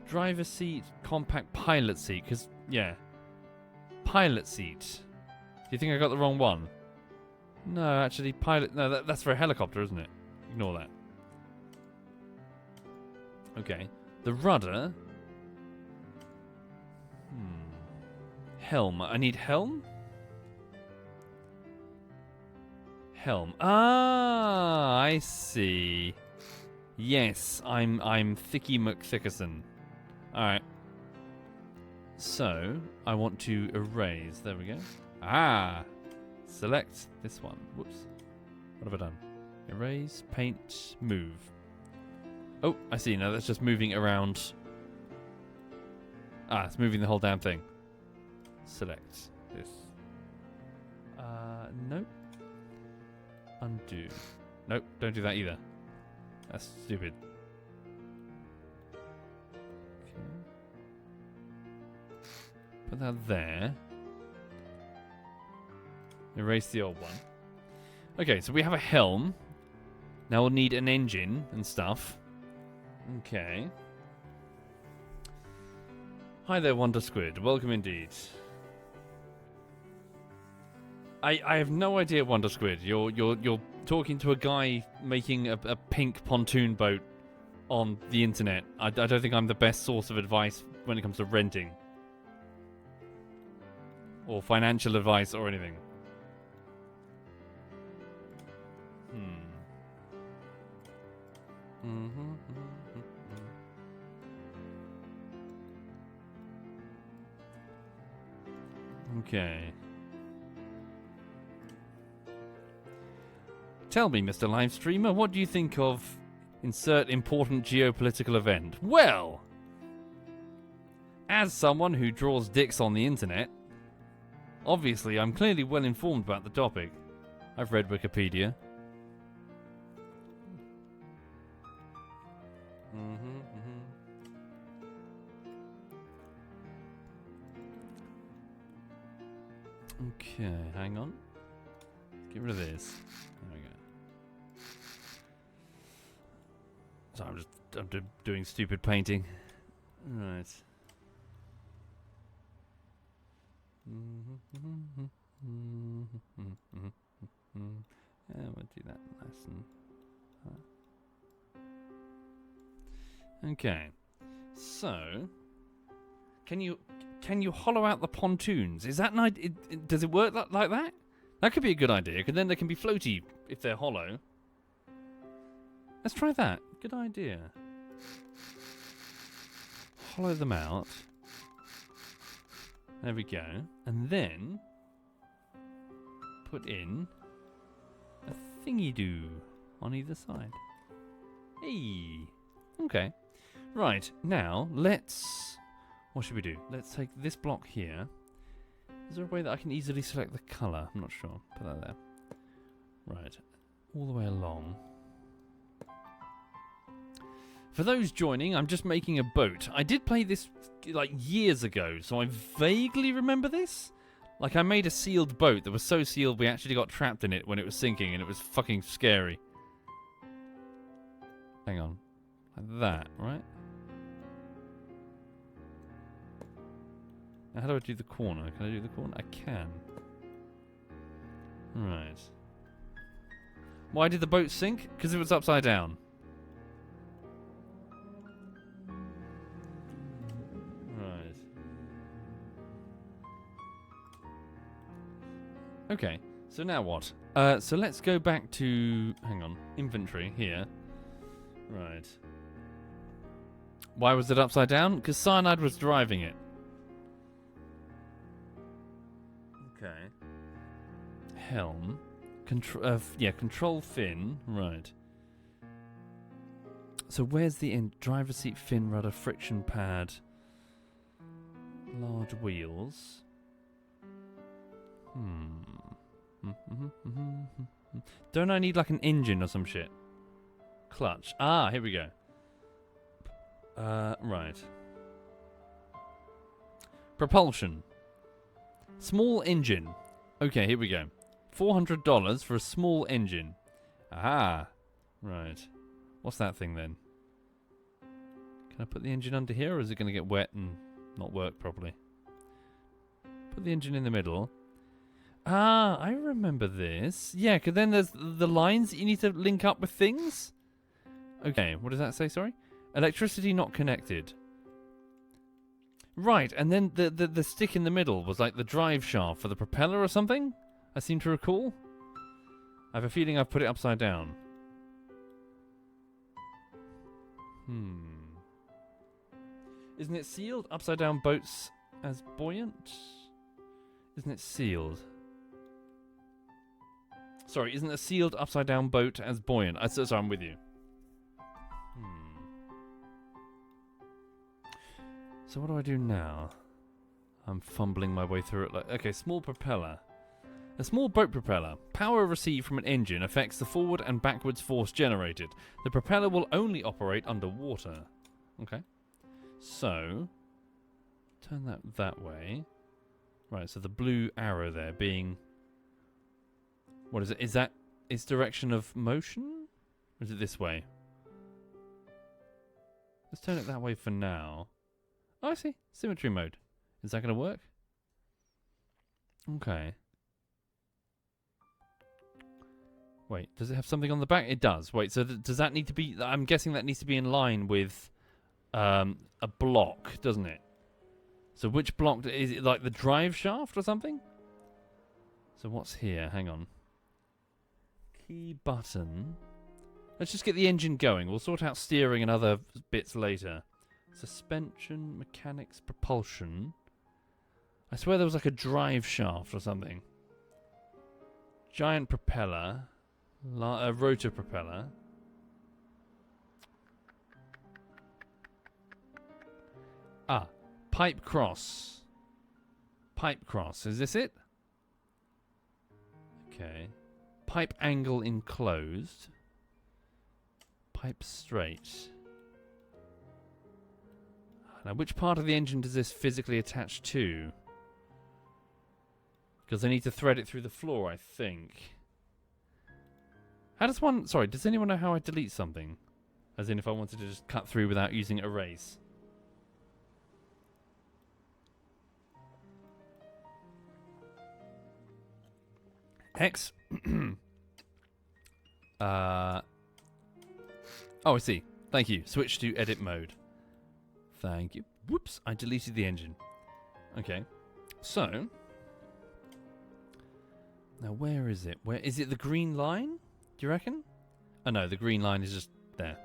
Driver's seat, compact pilot seat. Because, yeah. Pilot seat. Do you think I got the wrong one? No, actually, pilot... No, that's for a helicopter, isn't it? Ignore that. Okay. The rudder. Helm. I need helm? Helm. Ah, I see. Yes, I'm Thicky McThickerson. Alright. So, I want to erase. There we go. Ah! Select this one. Whoops. What have I done? Erase, paint, move. Oh, I see. Now that's just moving around. Ah, it's moving the whole damn thing. Select this. Nope. Undo. Nope, don't do that either. That's stupid. Okay. Put that there. Erase the old one. Okay, so we have a helm. Now we'll need an engine and stuff. Okay. Hi there, Wonder Squid. Welcome indeed. I have no idea, Wonder Squid. You're talking to a guy making a pink pontoon boat on the internet. I don't think I'm the best source of advice when it comes to renting. Or financial advice or anything. Okay. Tell me, Mr. Livestreamer, what do you think of insert important geopolitical event? Well, as someone who draws dicks on the internet, obviously I'm clearly well informed about the topic. I've read Wikipedia. Okay, hang on. Get rid of this. There we go. So I'm doing stupid painting. Right. Yeah, we'll do that nice and. Okay. So, can you hollow out the pontoons? Is that an idea? Does it work like that? That could be a good idea, because then they can be floaty if they're hollow. Let's try that. Good idea. Hollow them out. There we go. And then put in a thingy-doo on either side. Hey. Okay. Right. Now, let's... What should we do? Let's take this block here. Is there a way that I can easily select the colour? I'm not sure. Put that there. Right. All the way along. For those joining, I'm just making a boat. I did play this like years ago, so I vaguely remember this. Like I made a sealed boat that was so sealed we actually got trapped in it when it was sinking, and it was fucking scary. Hang on. Like that, right? Now, how do I do the corner? Can I do the corner? I can. Right. Why did the boat sink? Because it was upside down. Right. Okay. So now what? So let's go back to... Hang on. Inventory here. Right. Why was it upside down? Because Cyanide was driving it. Okay. Helm. Control fin. Right. So where's the end? Driver seat, fin, rudder, friction pad. Large wheels. Don't I need like an engine or some shit? Clutch. Ah, here we go. Right. Propulsion. Small engine. Okay, here we go. $400 for a small engine. Ah. Right. What's that thing then? Can I put the engine under here, or is it going to get wet and not work properly? Put the engine in the middle. Ah, I remember this. Yeah, because then there's the lines that you need to link up with things. Okay, what does that say, sorry? Electricity not connected. Right, and then the stick in the middle was like the drive shaft for the propeller or something? I seem to recall. I have a feeling I've put it upside down. Isn't it sealed? Upside down boats as buoyant? Isn't it sealed? Sorry, isn't a sealed upside down boat as buoyant? Sorry, I'm with you. So what do I do now? I'm fumbling my way through it. Okay, small propeller. A small boat propeller. Power received from an engine affects the forward and backwards force generated. The propeller will only operate underwater. Okay. So, turn that way. Right, so the blue arrow there being... What is it? Is that its direction of motion? Or is it this way? Let's turn it that way for now. Oh, I see. Symmetry mode. Is that going to work? Okay. Wait, does it have something on the back? It does. Wait, so does that need to be... I'm guessing that needs to be in line with a block, doesn't it? So which block... Is it like the drive shaft or something? So what's here? Hang on. Key button. Let's just get the engine going. We'll sort out steering and other bits later. Suspension, mechanics, propulsion. I swear there was like a drive shaft or something. Giant propeller. Rotor propeller. Ah, pipe cross. Pipe cross. Is this it? Okay. Pipe angle enclosed. Pipe straight. Now, which part of the engine does this physically attach to? Because I need to thread it through the floor, I think. How does one... Sorry, does anyone know how I delete something? As in if I wanted to just cut through without using erase. X. Oh, I see. Thank you. Switch to edit mode. Thank you. Whoops, I deleted the engine. Okay. So. Now, where is it? Where is it? The green line? Do you reckon? Oh, no, the green line is just there.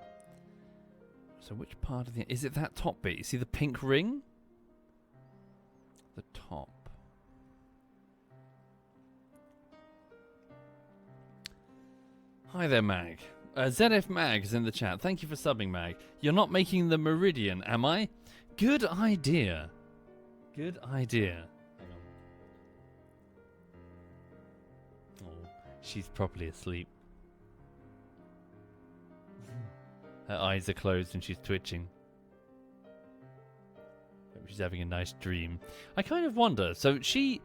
So, which part of the... Is it that top bit? You see the pink ring? The top. Hi there, Mag. ZF Mag is in the chat. Thank you for subbing, Mag. You're not making the Meridian, am I? Good idea. Good idea. Hang on. Oh, she's properly asleep. Her eyes are closed and she's twitching. She's having a nice dream. I kind of wonder. So she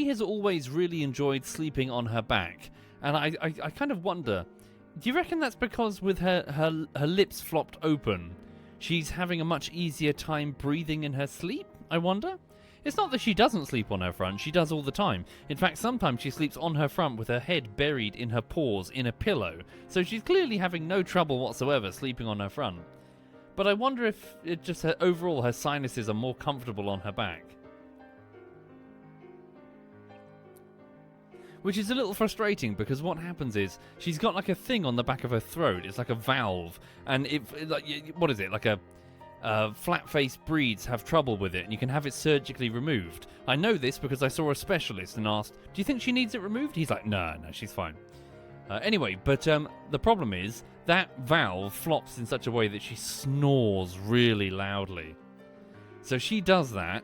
has always really enjoyed sleeping on her back. And I kind of wonder... Do you reckon that's because with her lips flopped open, she's having a much easier time breathing in her sleep, I wonder? It's not that she doesn't sleep on her front, she does all the time. In fact, sometimes she sleeps on her front with her head buried in her paws in a pillow. So she's clearly having no trouble whatsoever sleeping on her front. But I wonder if it just overall her sinuses are more comfortable on her back. Which is a little frustrating because what happens is she's got like a thing on the back of her throat. It's like a valve, and what is it? Like a flat-faced breeds have trouble with it, and you can have it surgically removed. I know this because I saw a specialist and asked, "Do you think she needs it removed?" He's like, "No, she's fine." Anyway, but the problem is that valve flops in such a way that she snores really loudly. So she does that,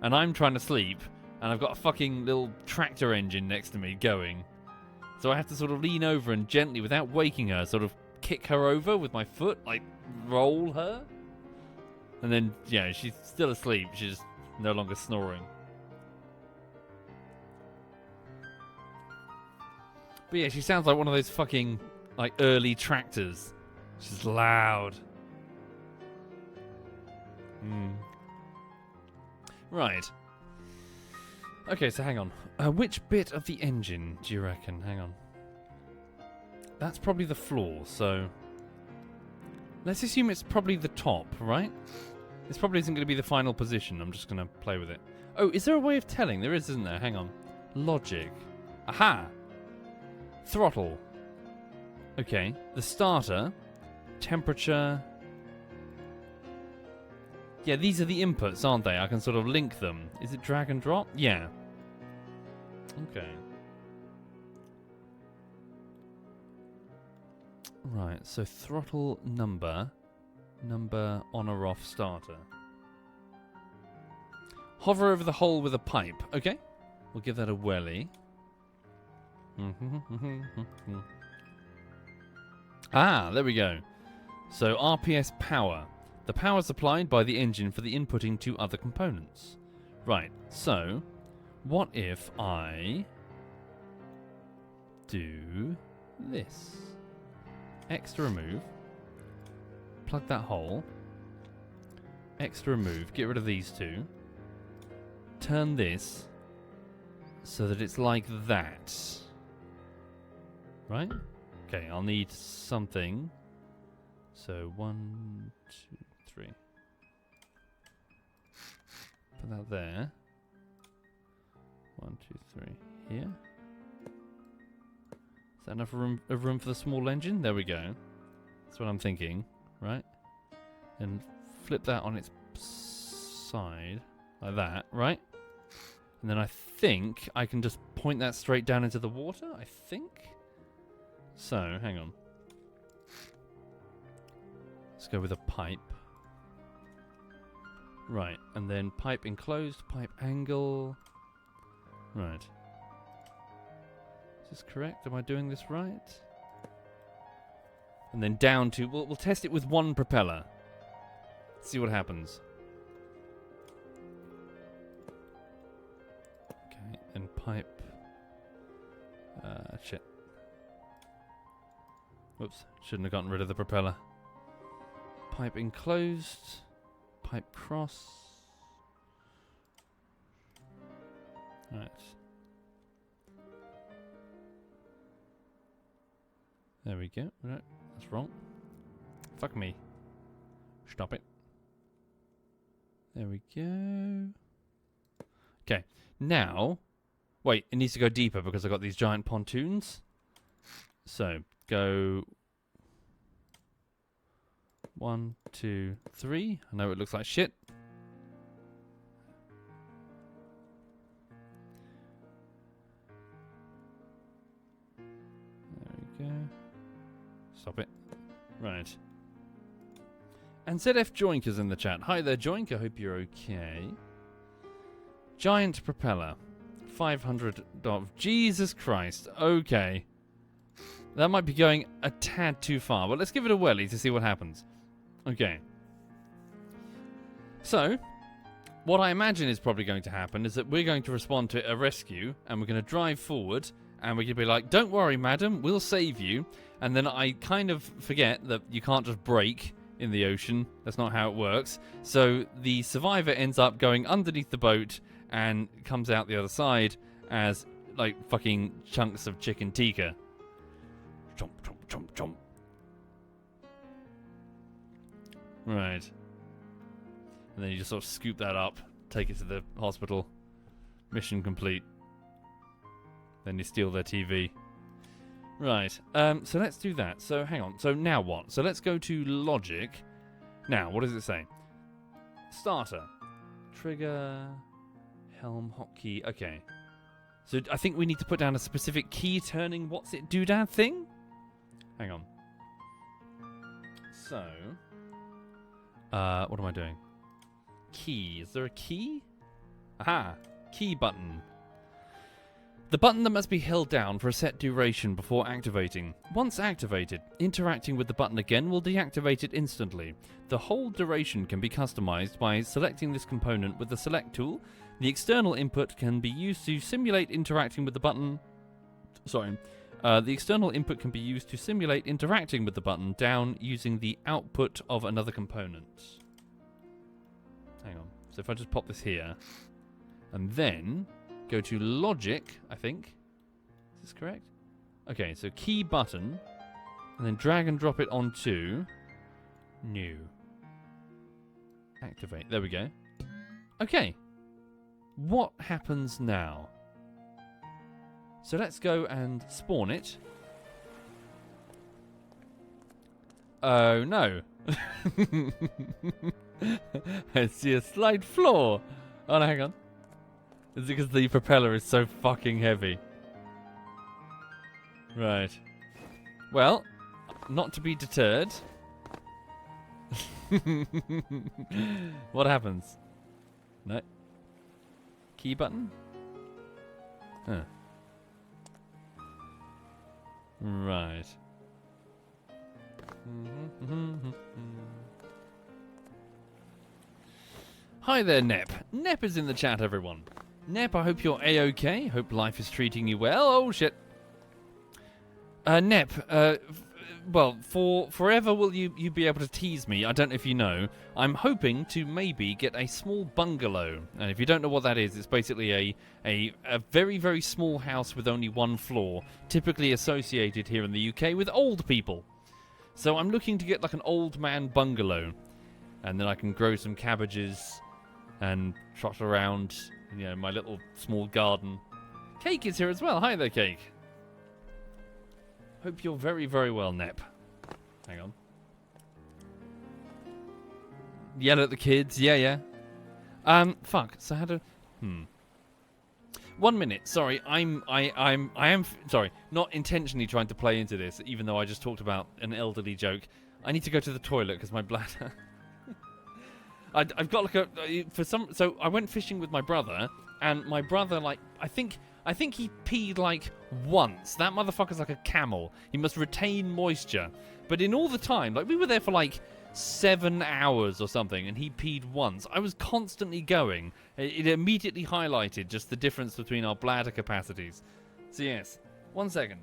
and I'm trying to sleep. And I've got a fucking little tractor engine next to me going. So I have to sort of lean over and gently, without waking her, sort of kick her over with my foot, like roll her. And then, yeah, she's still asleep. She's just no longer snoring. But yeah, she sounds like one of those fucking, like, early tractors. She's loud. Right. Okay, so hang on. Which bit of the engine do you reckon? Hang on. That's probably the floor, so... Let's assume it's probably the top, right? This probably isn't going to be the final position. I'm just going to play with it. Oh, is there a way of telling? There is, isn't there? Hang on. Logic. Aha! Throttle. Okay. The starter. Temperature. Yeah, these are the inputs, aren't they? I can sort of link them. Is it drag and drop? Yeah. Okay. Right, so throttle number on or off starter. Hover over the hole with a pipe. Okay, we'll give that a whirly. Ah, there we go. So RPS power. The power supplied by the engine for the inputting to other components. Right, so what if I do this? X to remove. Plug that hole. X to remove. Get rid of these two. Turn this so that it's like that. Right? Okay, I'll need something. So 1, 2, 3. Put that there. 1, 2, 3. Here. Is that enough room for the small engine? There we go. That's what I'm thinking, right? And flip that on its side, like that, right? And then I think I can just point that straight down into the water, I think? So, hang on. Let's go with a pipe. Right, and then pipe enclosed, pipe angle. Right. Is this correct? Am I doing this right? And then down to... We'll test it with one propeller. See what happens. Okay, and pipe... shit. Whoops, shouldn't have gotten rid of the propeller. Pipe enclosed. Pipe cross. Right. There we go. Right, that's wrong. Fuck me. Stop it. There we go. Okay, now... Wait, it needs to go deeper because I've got these giant pontoons. So, go... 1, 2, 3. I know it looks like shit. There we go. Stop it. Right. And ZF Joink is in the chat. Hi there, Joink. I hope you're okay. Giant propeller. $500. Jesus Christ. Okay. That might be going a tad too far, but let's give it a whirly to see what happens. Okay. So, what I imagine is probably going to happen is that we're going to respond to a rescue, and we're going to drive forward, and we're going to be like, don't worry, madam, we'll save you. And then I kind of forget that you can't just brake in the ocean. That's not how it works. So the survivor ends up going underneath the boat and comes out the other side as, like, fucking chunks of chicken tikka. Chomp, chomp, chomp, chomp. Right. And then you just sort of scoop that up, take it to the hospital. Mission complete. Then you steal their TV. Right. So let's do that. So hang on. So now what? So let's go to logic. Now, what does it say? Starter. Trigger. Helm hotkey. Okay. So I think we need to put down a specific key turning what's it doodad thing? Hang on. So... what am I doing? Key. Is there a key? Aha! Key button. The button that must be held down for a set duration before activating. Once activated, interacting with the button again will deactivate it instantly. The whole duration can be customized by selecting this component with the Select tool. The external input can be used to simulate interacting with the button. The external input can be used to simulate interacting with the button down using the output of another component. Hang on. So if I just pop this here, and then go to logic, I think. Is this correct? Okay, so key button, and then drag and drop it onto New. Activate. There we go. Okay. What happens now? So let's go and spawn it. Oh no. I see a slight flaw. Oh no, hang on. Is it because the propeller is so fucking heavy? Right. Well, not to be deterred. What happens? No. Key button? Huh. Right. Hi there, Nep. Nep is in the chat, everyone. Nep, I hope you're A-OK. Hope life is treating you well. Oh, shit. Nep, well, for forever will you be able to tease me. I don't know if you know. I'm hoping to maybe get a small bungalow. And if you don't know what that is, it's basically a very, very small house with only one floor, typically associated here in the UK with old people. So I'm looking to get like an old man bungalow. And then I can grow some cabbages and trot around, you know, my little small garden. Cake is here as well. Hi there, Cake. Hope you're very, very well, Nep. Hang on. Yell at the kids. Yeah. Fuck. So how to... 1 minute. Sorry. I am sorry. Not intentionally trying to play into this, even though I just talked about an elderly joke. I need to go to the toilet because my bladder... I've got like so I went fishing with my brother, and my brother, like, I think he peed like once. That motherfucker's like a camel. He must retain moisture. But in all the time, like, we were there for like 7 hours or something, and he peed once. I was constantly going. It immediately highlighted just the difference between our bladder capacities. So yes, 1 second.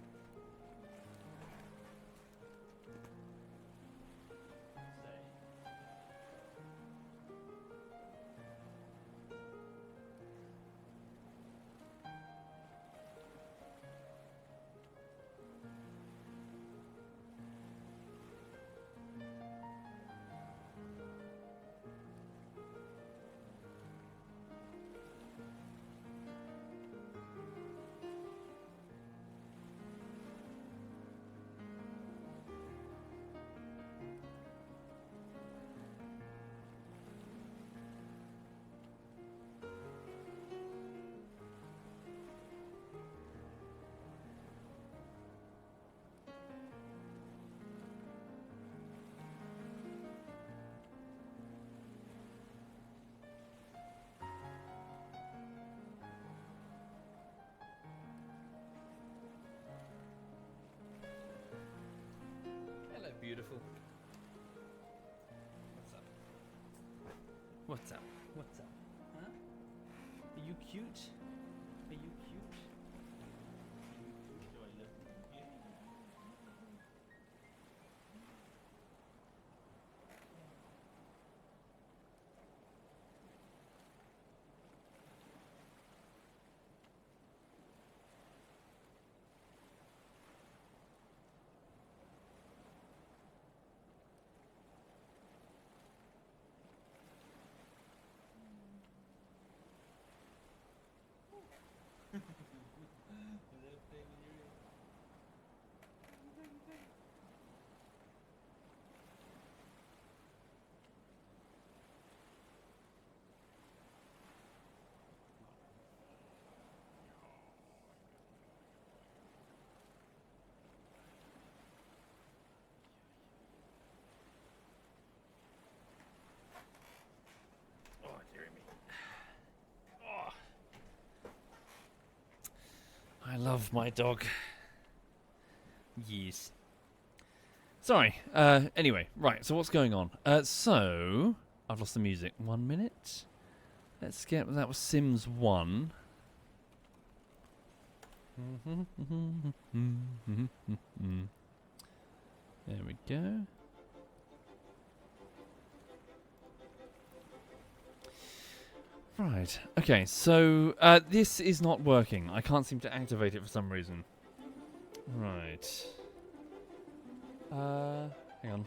Beautiful. What's up? What's up? Huh? Are you cute? Are you cute? Do I look cute? I love my dog. Yes. Sorry. Anyway, right. So what's going on? So I've lost the music. 1 minute. Let's get... That was Sims 1. There we go. Right. Okay, so this is not working. I can't seem to activate it for some reason. Right. Hang on.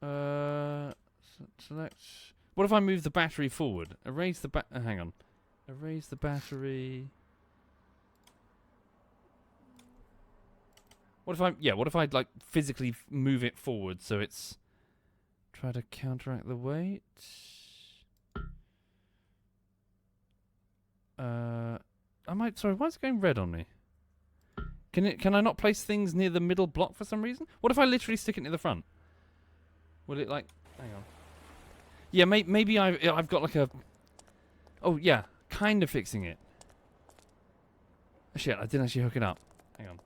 Select. What if I move the battery forward? Erase the hang on. Erase the battery. What if I like physically move it forward so it's try to counteract the weight? Sorry, why is it going red on me? Can I not place things near the middle block for some reason? What if I literally stick it near the front? Will it like hang on. Yeah, maybe I've got like a oh yeah, kind of fixing it. Shit, I didn't actually hook it up. Hang on.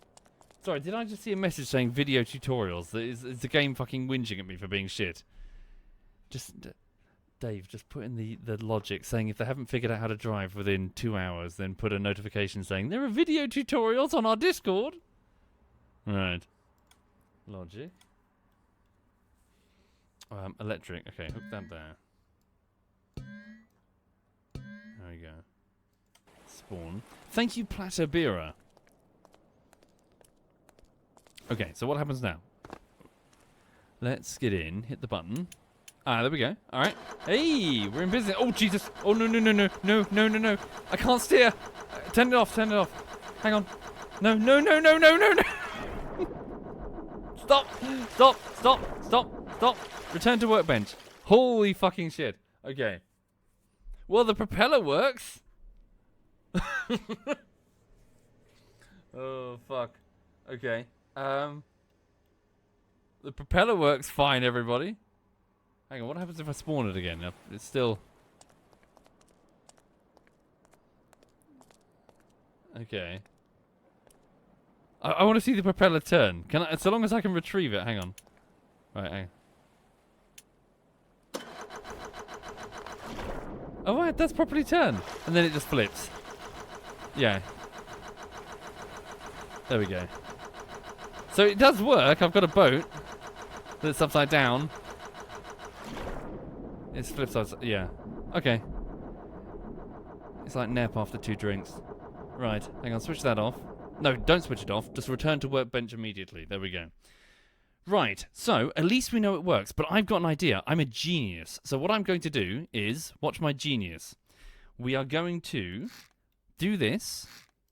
Sorry, did I just see a message saying video tutorials? Is the game fucking whinging at me for being shit? Dave, just put in the logic saying if they haven't figured out how to drive within 2 hours, then put a notification saying there are video tutorials on our Discord. Right. Logic. Electric. Okay, hook that there. There we go. Spawn. Thank you, Platabira. Okay, so what happens now? Let's get in, hit the button. Ah, there we go. Alright. Hey, we're in business. Oh, Jesus. Oh, no. No. I can't steer. Turn it off. Hang on. No. Stop. Return to workbench. Holy fucking shit. Okay. Well, the propeller works. Oh, fuck. Okay. The propeller works fine, everybody. Hang on, what happens if I spawn it again? It's still... Okay. I want to see the propeller turn. Can I, so long as I can retrieve it. Hang on. Right, hang on. Oh, right, that's properly turned. And then it just flips. Yeah. There we go. So it does work. I've got a boat that's upside down. It's flipped sides. Yeah. Okay. It's like nap after 2 drinks. Right. Hang on. Switch that off. No, don't switch it off. Just return to workbench immediately. There we go. Right. So at least we know it works. But I've got an idea. I'm a genius. So what I'm going to do is watch my genius. We are going to do this.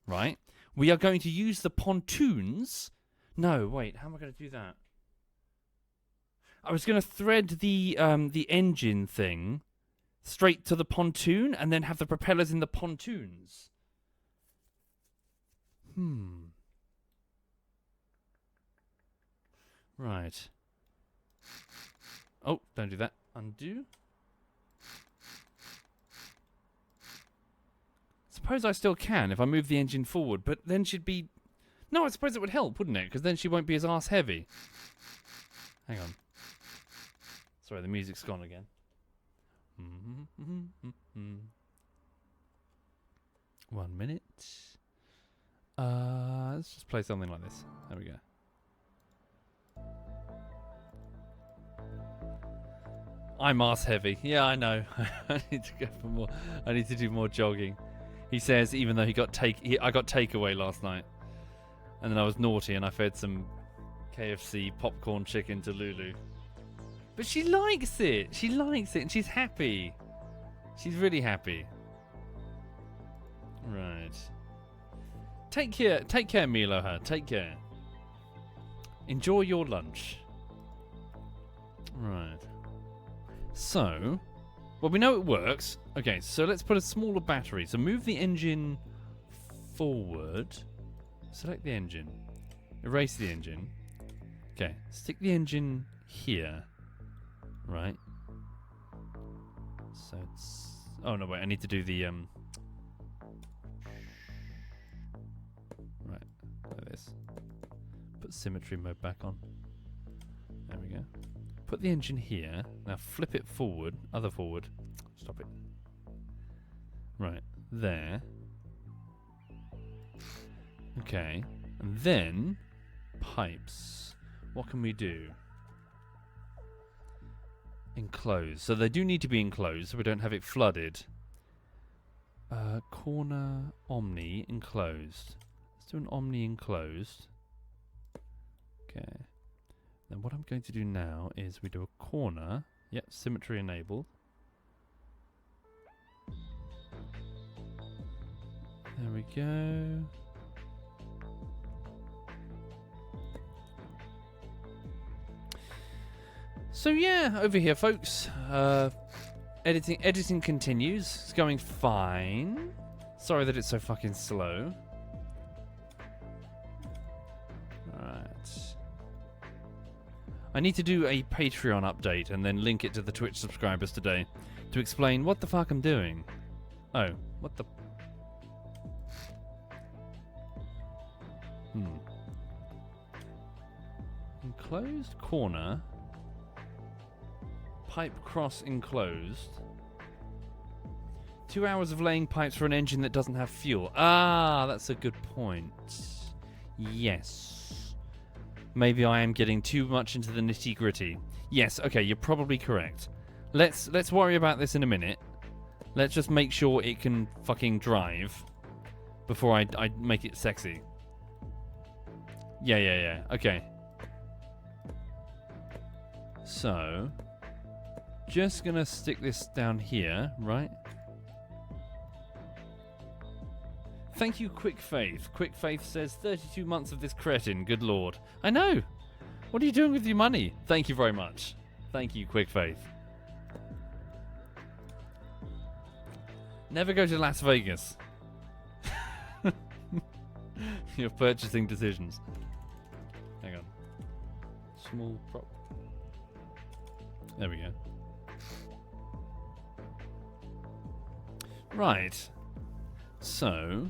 Right. We are going to use the pontoons. No, wait. How am I going to do that? I was going to thread the engine thing straight to the pontoon and then have the propellers in the pontoons. Right. Oh, don't do that. Undo. Suppose I still can if I move the engine forward, but then she'd be... No, I suppose it would help, wouldn't it? Because then she won't be as arse heavy. Hang on. Sorry, the music's gone again. 1 minute. Let's just play something like this. There we go. I'm arse heavy. Yeah, I know. I need to go for more. I need to do more jogging. He says, even though I got takeaway last night, and then I was naughty and I fed some KFC popcorn chicken to Lulu. But she likes it. She likes it, and she's happy. She's really happy. Right. Take care, Milo. Take care. Enjoy your lunch. Right. So, well, we know it works. Okay, so let's put a smaller battery. So move the engine forward. Select the engine. Erase the engine. Okay, stick the engine here. Right. So it's... Oh, no, wait. I need to do the... Right. Like this. Put symmetry mode back on. There we go. Put the engine here. Now flip it forward. Other forward. Stop it. Right. There. Okay. And then... Pipes. What can we do? Enclosed. So they do need to be enclosed so we don't have it flooded. Corner Omni enclosed. Let's do an Omni enclosed. Okay. Then what I'm going to do now is we do a corner. Yep, symmetry enabled. There we go. So yeah, over here, folks. Editing continues. It's going fine. Sorry that it's so fucking slow. Alright. I need to do a Patreon update and then link it to the Twitch subscribers today to explain what the fuck I'm doing. Oh, what the... Enclosed corner. Pipe cross enclosed. 2 hours of laying pipes for an engine that doesn't have fuel. Ah, that's a good point. Yes. Maybe I am getting too much into the nitty-gritty. Yes, okay, you're probably correct. Let's worry about this in a minute. Let's just make sure it can fucking drive before I make it sexy. Yeah. Okay. So, just gonna stick this down here, right? Thank you, Quick Faith. Quick Faith says 32 months of this cretin. Good lord. I know. What are you doing with your money? Thank you very much. Thank you, Quick Faith. Never go to Las Vegas. Your purchasing decisions. Hang on. Small prop. There we go. Right. So,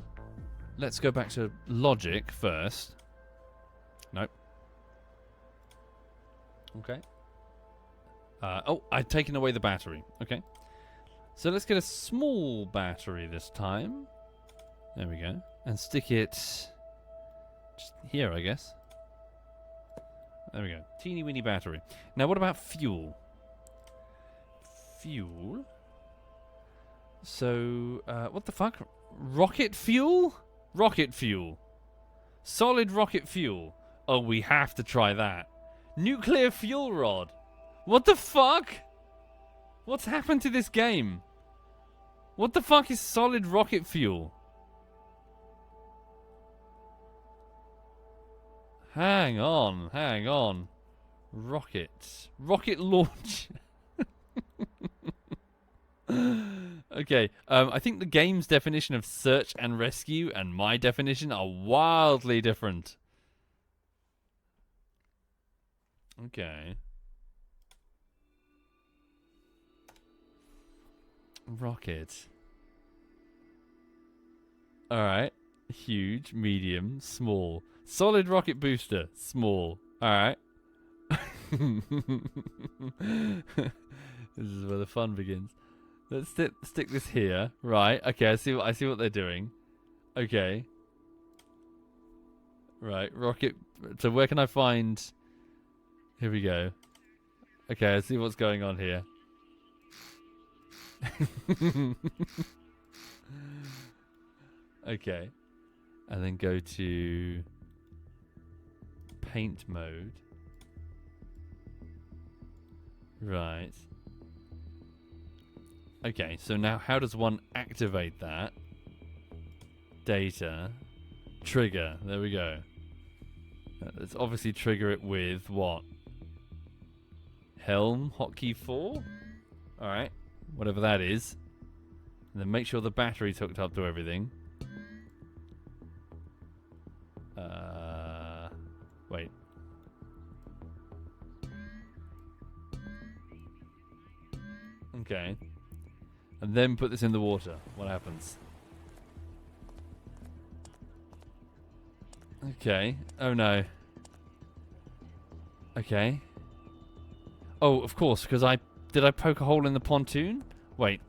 let's go back to logic first. Nope. Okay. Oh, I've taken away the battery. Okay. So let's get a small battery this time. There we go. And stick it just here, I guess. There we go. Teeny weeny battery. Now, what about fuel? Fuel. So, what the fuck? Rocket fuel? Rocket fuel. Solid rocket fuel. Oh, we have to try that. Nuclear fuel rod. What the fuck? What's happened to this game? What the fuck is solid rocket fuel? Hang on. Rocket launch. Okay, I think the game's definition of search and rescue and my definition are wildly different. Okay. Rocket. Alright. Huge, medium, small. Solid rocket booster, small. Alright. This is where the fun begins. Let's stick this here. Right. Okay, I see what they're doing. Okay. Right, rocket. So where can I find... Here we go. Okay, I see what's going on here. Okay. And then go to paint mode. Right. Okay, so now how does one activate that? Data. Trigger. There we go. Let's obviously trigger it with what? Helm hotkey 4? Alright. Whatever that is. And then make sure the battery's hooked up to everything. Wait. Okay. And then put this in the water. What happens? Okay. Oh no. Okay. Oh, of course, because did I poke a hole in the pontoon? Wait.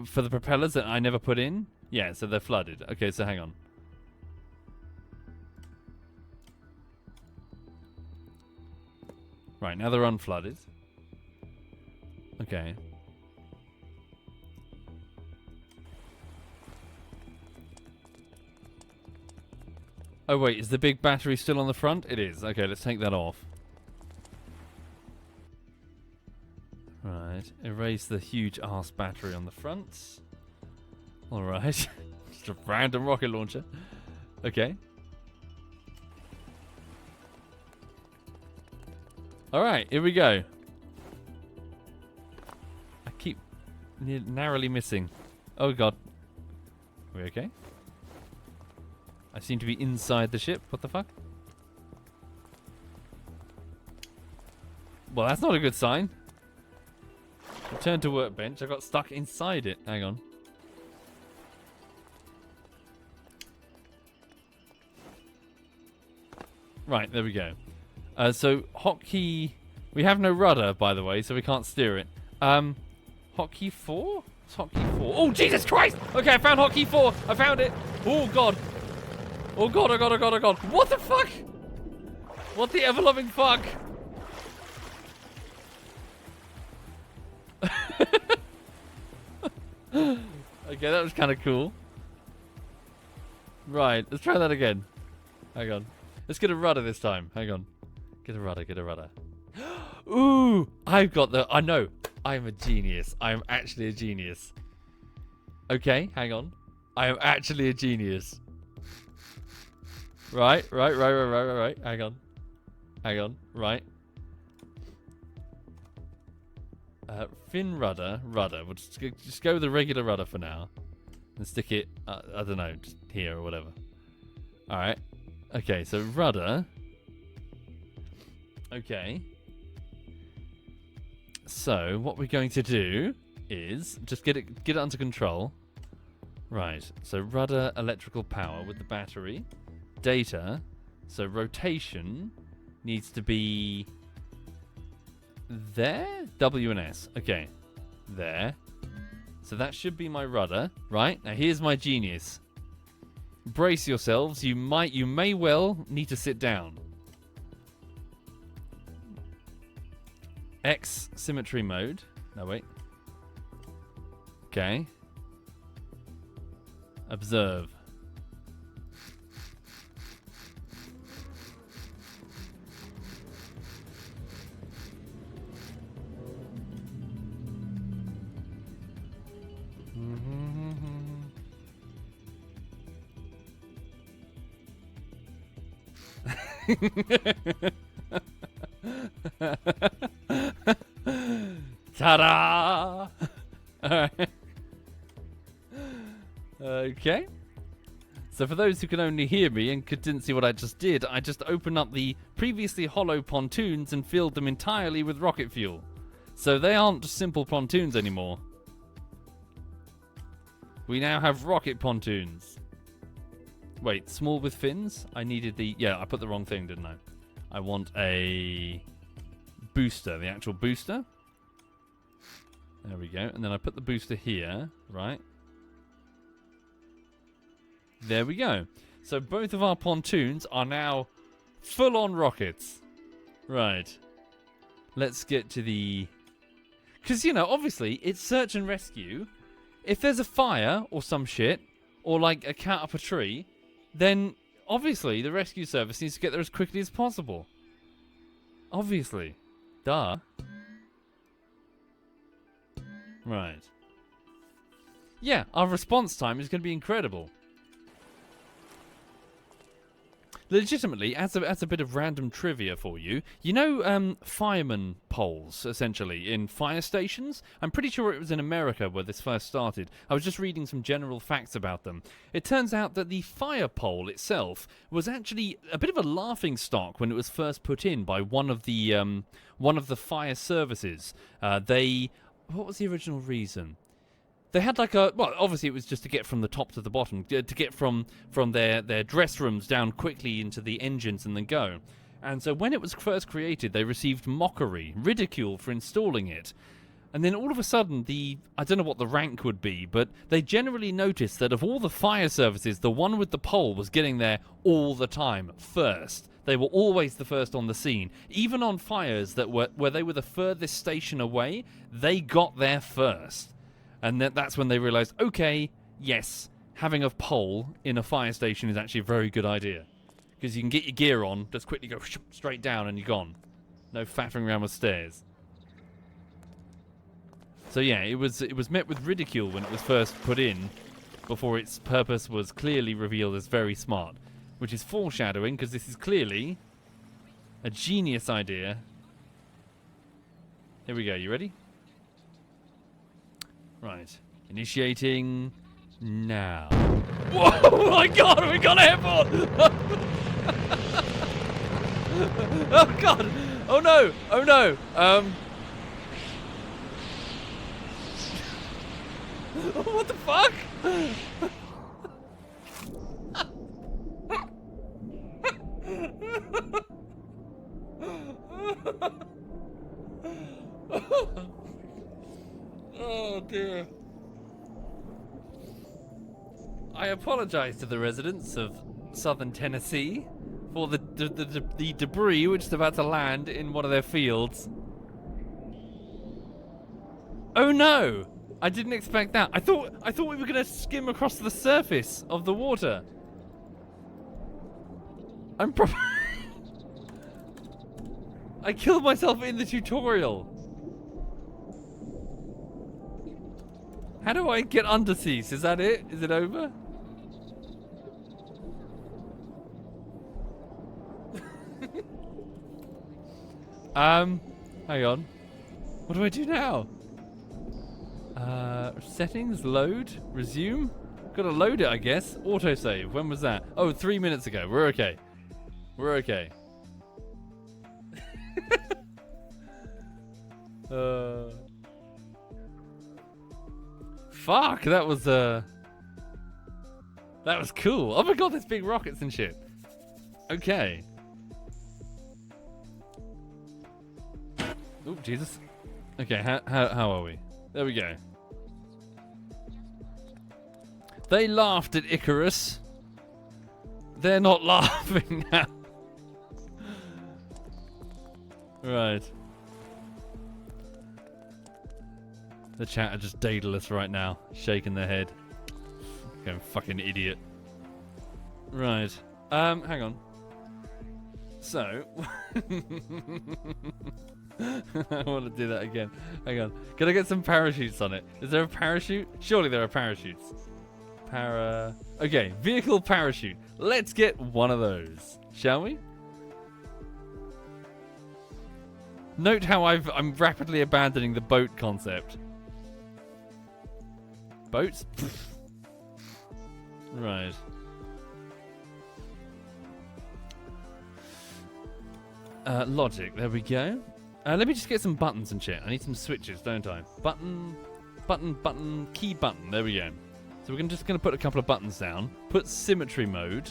For the propellers that I never put in? Yeah, so they're flooded. Okay, so hang on. Right, now they're unflooded. Okay. Oh, wait, is the big battery still on the front? It is. Okay, let's take that off. Right, erase the huge ass battery on the front. Alright. Just a random rocket launcher. Okay. Alright, here we go. I keep narrowly missing. Oh god. Are we okay? I seem to be inside the ship. What the fuck? Well, that's not a good sign. Return to workbench. I got stuck inside it. Hang on. Right, there we go. So, hotkey... We have no rudder, by the way, so we can't steer it. Hotkey 4? It's hotkey 4. Oh, Jesus Christ! Okay, I found hotkey 4. I found it. Oh, God. Oh, God, oh, God, oh, God, oh, God. What the fuck? What the ever-loving fuck? Okay, that was kind of cool. Right, let's try that again. Hang on. Let's get a rudder this time. Hang on. Get a rudder, get a rudder. Ooh! I've got the... I know. I'm a genius. I am actually a genius. Okay, hang on. I am actually a genius. Right. Hang on. Hang on. Right. Fin rudder. We'll just go with the regular rudder for now. And stick it, I don't know, just here or whatever. Alright. Okay, so rudder. Okay. So, what we're going to do is just get it under control. Right. So, rudder, electrical power with the battery. Data. So, rotation needs to be... there? W and S. Okay. There. So that should be my rudder. Right? Now here's my genius. Brace yourselves. You may well need to sit down. X symmetry mode. No, wait. Okay. Observe. Ta-da! Alright. Okay. So for those who can only hear me and didn't see what I just did, I just opened up the previously hollow pontoons and filled them entirely with rocket fuel. So they aren't just simple pontoons anymore. We now have rocket pontoons. Wait, small with fins? I needed the... Yeah, I put the wrong thing, didn't I? I want a booster, the actual booster. There we go. And then I put the booster here, right? There we go. So both of our pontoons are now full-on rockets. Right. Let's get to the... Because, you know, obviously, it's search and rescue. If there's a fire or some shit, or like a cat up a tree, then obviously the rescue service needs to get there as quickly as possible. Obviously. Duh. Right. Yeah, our response time is going to be incredible. Legitimately, as a bit of random trivia for you, you know fireman poles, essentially, in fire stations? I'm pretty sure it was in America where this first started. I was just reading some general facts about them. It turns out that the fire pole itself was actually a bit of a laughing stock when it was first put in by one of the fire services. What was the original reason? They had like a... Well, obviously it was just to get from the top to the bottom. To get from their dress rooms down quickly into the engines and then go. And so when it was first created, they received mockery, ridicule for installing it. And then all of a sudden, I don't know what the rank would be, but they generally noticed that of all the fire services, the one with the pole was getting there all the time, first. They were always the first on the scene. Even on fires where they were the furthest station away, they got there first. And that's when they realized, okay, yes, having a pole in a fire station is actually a very good idea. Because you can get your gear on, just quickly go straight down and you're gone. No faffing around with stairs. So yeah, it was met with ridicule when it was first put in, before its purpose was clearly revealed as very smart. Which is foreshadowing, because this is clearly a genius idea. Here we go, you ready? Right. Initiating now. Whoa, oh my god, we got airborne! Oh god! Oh no! Oh no! What the fuck? Oh dear. I apologize to the residents of southern Tennessee for the debris which is about to land in one of their fields. Oh no! I didn't expect that. I thought we were gonna skim across the surface of the water. I killed myself in the tutorial. How do I get underseas? Is that it? Is it over? Hang on. What do I do now? Settings, load, resume. Gotta load it, I guess. Autosave. When was that? Oh, 3 minutes ago. We're okay. We're okay. Fuck, that was cool. Oh my god, there's big rockets and shit. Okay. Oh, Jesus. Okay, how are we? There we go. They laughed at Icarus. They're not laughing now. Right. The chat are just daedalus right now, shaking their head. Going fucking idiot. Right. Hang on. So. I want to do that again. Hang on. Can I get some parachutes on it? Is there a parachute? Surely there are parachutes. Okay, vehicle parachute. Let's get one of those, shall we? Note how I'm rapidly abandoning the boat concept. Boats? Right. Logic, there we go. Let me just get some buttons and shit. I need some switches, don't I? Button, key button. There we go. So we're just going to put a couple of buttons down. Put symmetry mode.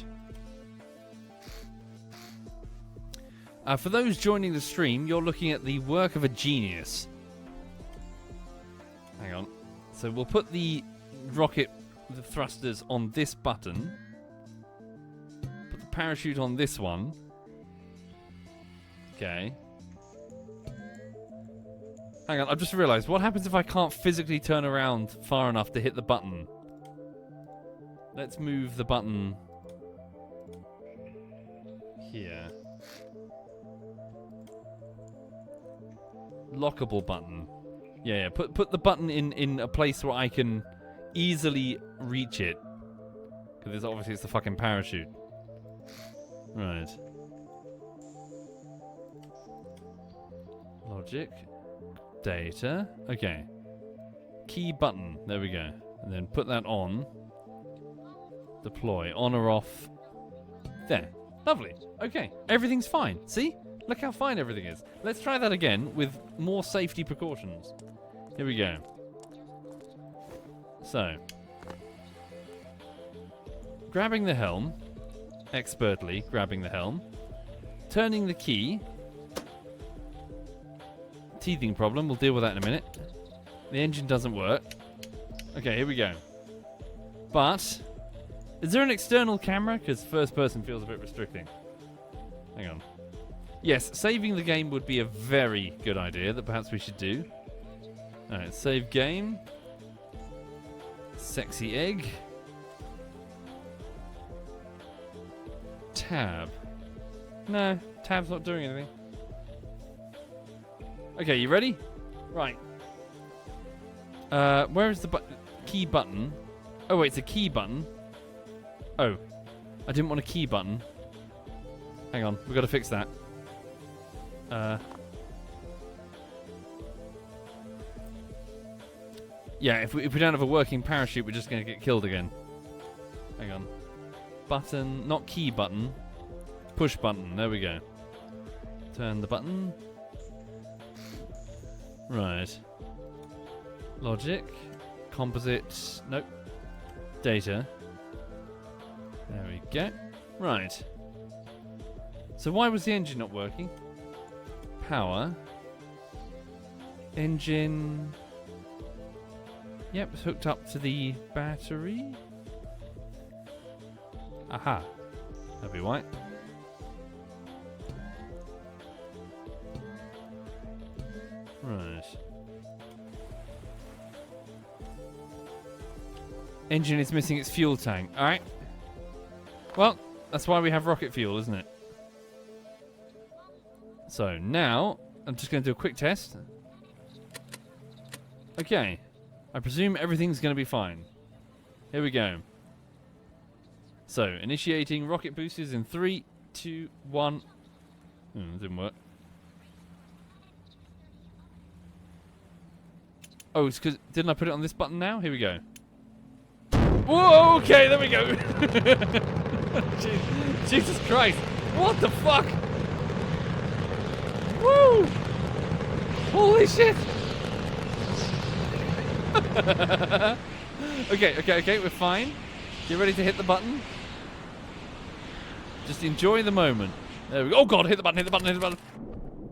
For those joining the stream, you're looking at the work of a genius. Hang on. So we'll put the rocket, the thrusters on this button. Put the parachute on this one. Okay. Hang on, I've just realised. What happens if I can't physically turn around far enough to hit the button? Let's move the button here. Lockable button. Yeah, put the button in a place where I can easily reach it. Because obviously it's the fucking parachute. Right. Logic. Data. Okay. Key button. There we go. And then put that on. Deploy. On or off. There. Lovely. Okay. Everything's fine. See? Look how fine everything is. Let's try that again with more safety precautions. Here we go. So. Grabbing the helm. Expertly grabbing the helm. Turning the key. Teething problem. We'll deal with that in a minute. The engine doesn't work. Okay, here we go. But, is there an external camera? Because first person feels a bit restricting. Hang on. Yes, saving the game would be a very good idea that perhaps we should do. Alright, save game. Sexy egg. tab. No, tab's not doing anything. Okay, you ready? Right. Where is the key button? Oh wait, it's a key button. Oh, I didn't want a key button. Hang on, we've got to fix that. Yeah, if we don't have a working parachute, we're just going to get killed again. Hang on. Button, not key button. Push button, there we go. Turn the button. Right. Logic. Composite. Nope. Data. There we go. Right. So why was the engine not working? Power. Engine. Yep, it's hooked up to the battery. Aha. That'd be right. Right. Engine is missing its fuel tank. Alright. Well, that's why we have rocket fuel, isn't it? So, now, I'm just going to do a quick test. Okay. I presume everything's going to be fine. Here we go. So, initiating rocket boosters in 3, 2, 1. Didn't work. Oh, it's because... Didn't I put it on this button now? Here we go. Whoa, okay, there we go. Jesus Christ. What the fuck? Woo! Holy shit! Okay, we're fine. You ready to hit the button? Just enjoy the moment. There we go. Oh god, hit the button.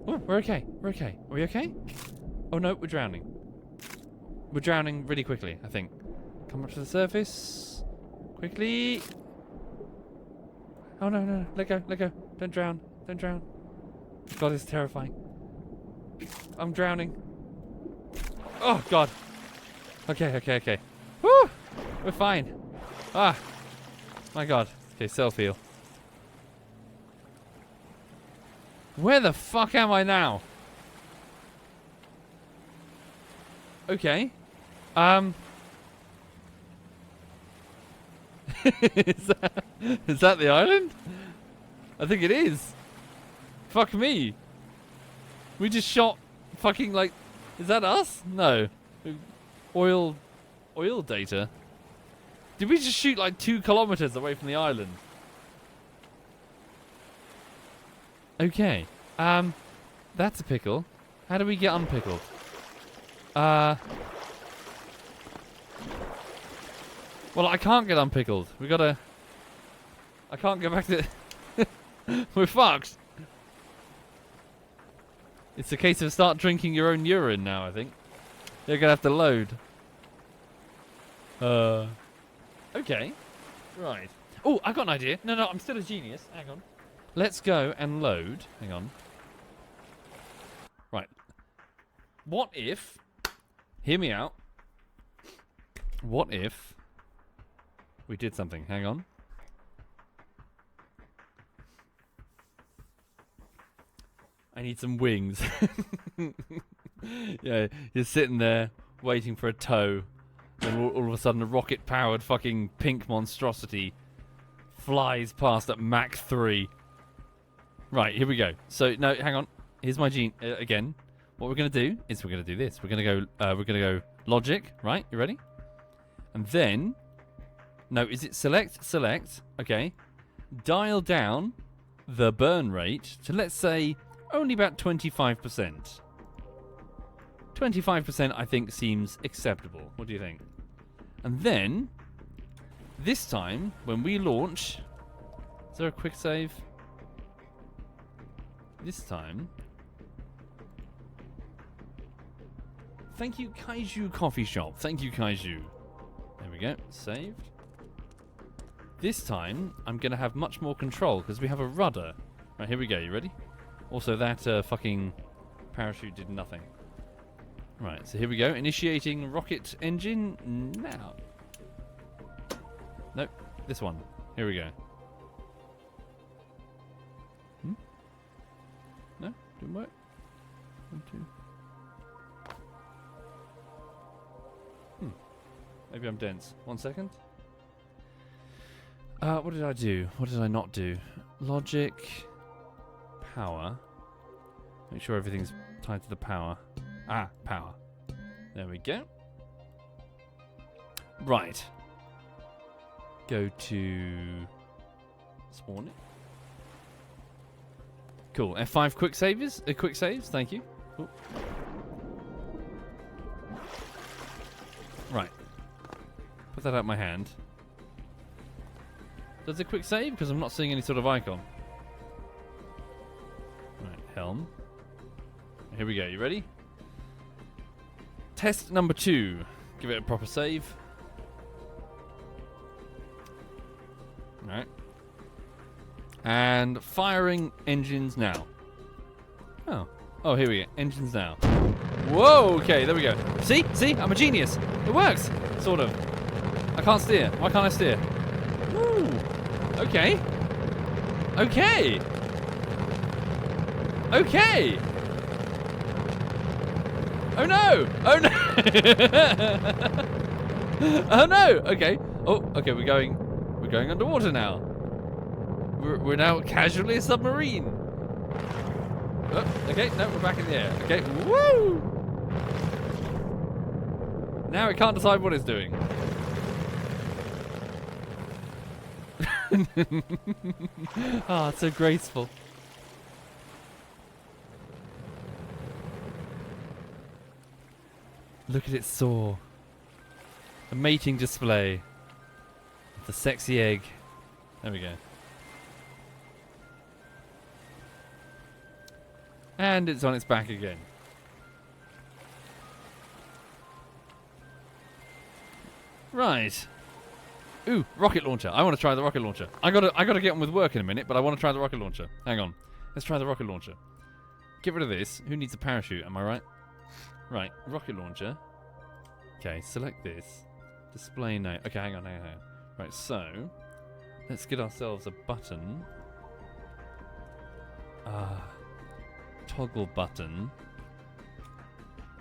Oh, we're okay. Are we okay? Oh no, we're drowning. We're drowning really quickly, I think. Come up to the surface. Quickly. Oh no. Let go. Don't drown. God, it's terrifying. I'm drowning. Oh god. Okay. Woo! We're fine. Ah. My god. Okay, self-heal. Where the fuck am I now? Okay. Is that the island? I think it is. Fuck me. We just shot fucking like... Is that us? No. Oil data. Did we just shoot like 2 kilometers away from the island? Okay. That's a pickle. How do we get unpickled? Well, I can't get unpickled. We gotta... I can't go back to... We're fucked. It's a case of start drinking your own urine now, I think. You're gonna have to load. Okay. Right. Oh, I got an idea. No, I'm still a genius. Hang on. Let's go and load. Hang on. Right. What if... Hear me out. What if... we did something. Hang on. I need some wings. Yeah, you're sitting there waiting for a tow. Then all of a sudden a rocket-powered fucking pink monstrosity flies past at Mach 3. Right, here we go. So, no, hang on. Here's my gene again. What we're going to do is we're going to do this. We're going to go logic, right? You ready? And then... No, is it select? Select. Okay. Dial down the burn rate to, let's say, only about 25%. 25% I think seems acceptable. What do you think? And then, this time, when we launch... Is there a quick save? This time... Thank you, Kaiju Coffee Shop. Thank you, Kaiju. There we go. Saved. This time, I'm going to have much more control because we have a rudder. Right, here we go. You ready? Also, that fucking parachute did nothing. Right, so here we go. Initiating rocket engine now. Nope, this one. Here we go. Didn't work. 1, 2. Maybe I'm dense. 1 second. What did I do? What did I not do? Logic. Power. Make sure everything's tied to the power. Ah, power. There we go. Right. Go to spawn it. Cool. F5 quick saves. Quick saves. Thank you. Ooh. Right. Put that out of my hand. Does it quick save? Because I'm not seeing any sort of icon. Right. Helm. Here we go. You ready? Test number 2. Give it a proper save. Alright. And firing engines now. Oh. Oh, here we go. Engines now. Whoa, okay, there we go. See? See? I'm a genius. It works. Sort of. I can't steer. Why can't I steer? Woo. Okay. Okay. Okay. Oh no! Oh no! Oh no! Okay. Oh, okay. We're going underwater now. We're now casually a submarine. Oh, okay. No, we're back in the air. Okay. Woo! Now it can't decide what it's doing. Ah, it's so graceful. Look at it soar. A mating display. The sexy egg. There we go. And it's on its back again. Right. Ooh, rocket launcher. I want to try the rocket launcher. I gotta get on with work in a minute, but I want to try the rocket launcher. Hang on. Let's try the rocket launcher. Get rid of this. Who needs a parachute? Am I right? Right, rocket launcher. Okay, select this. Display name. Okay, hang on. Right, so let's get ourselves a button. Toggle button.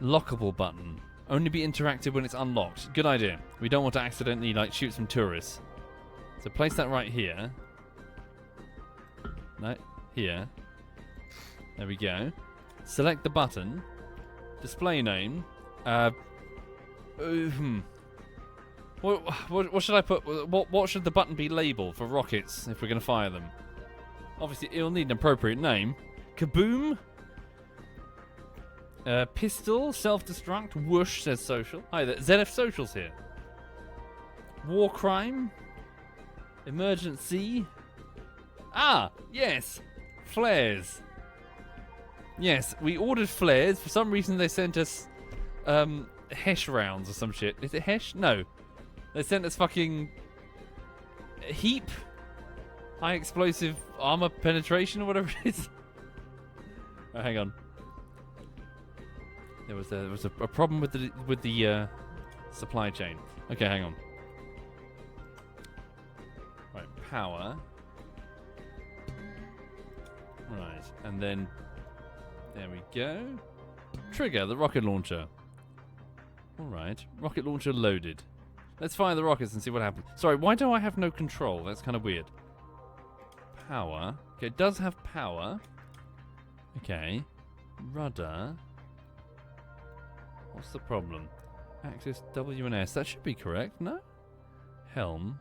Lockable button. Only be interactive when it's unlocked. Good idea. We don't want to accidentally shoot some tourists. So place that right here. No, here. There we go. Select the button. Display name. What should I put? What should the button be labeled for rockets if we're going to fire them? Obviously, it'll need an appropriate name. Kaboom. Pistol. Self-destruct. Whoosh says social. Hi there. ZF Social's here. War crime. Emergency. Ah, yes. Flares. Yes, we ordered flares. For some reason, they sent us Hesh rounds or some shit. Is it Hesh? No. They sent us fucking heap high explosive armor penetration or whatever it is. Oh, hang on. There was a problem with the supply chain. Okay, hang on. Right, power. Right, and then there we go. Trigger the rocket launcher. All right, rocket launcher loaded. Let's fire the rockets and see what happens. Sorry, why do I have no control? That's kind of weird. Power. Okay, it does have power. Okay. Rudder. What's the problem? Axis W and S. That should be correct, no? Helm.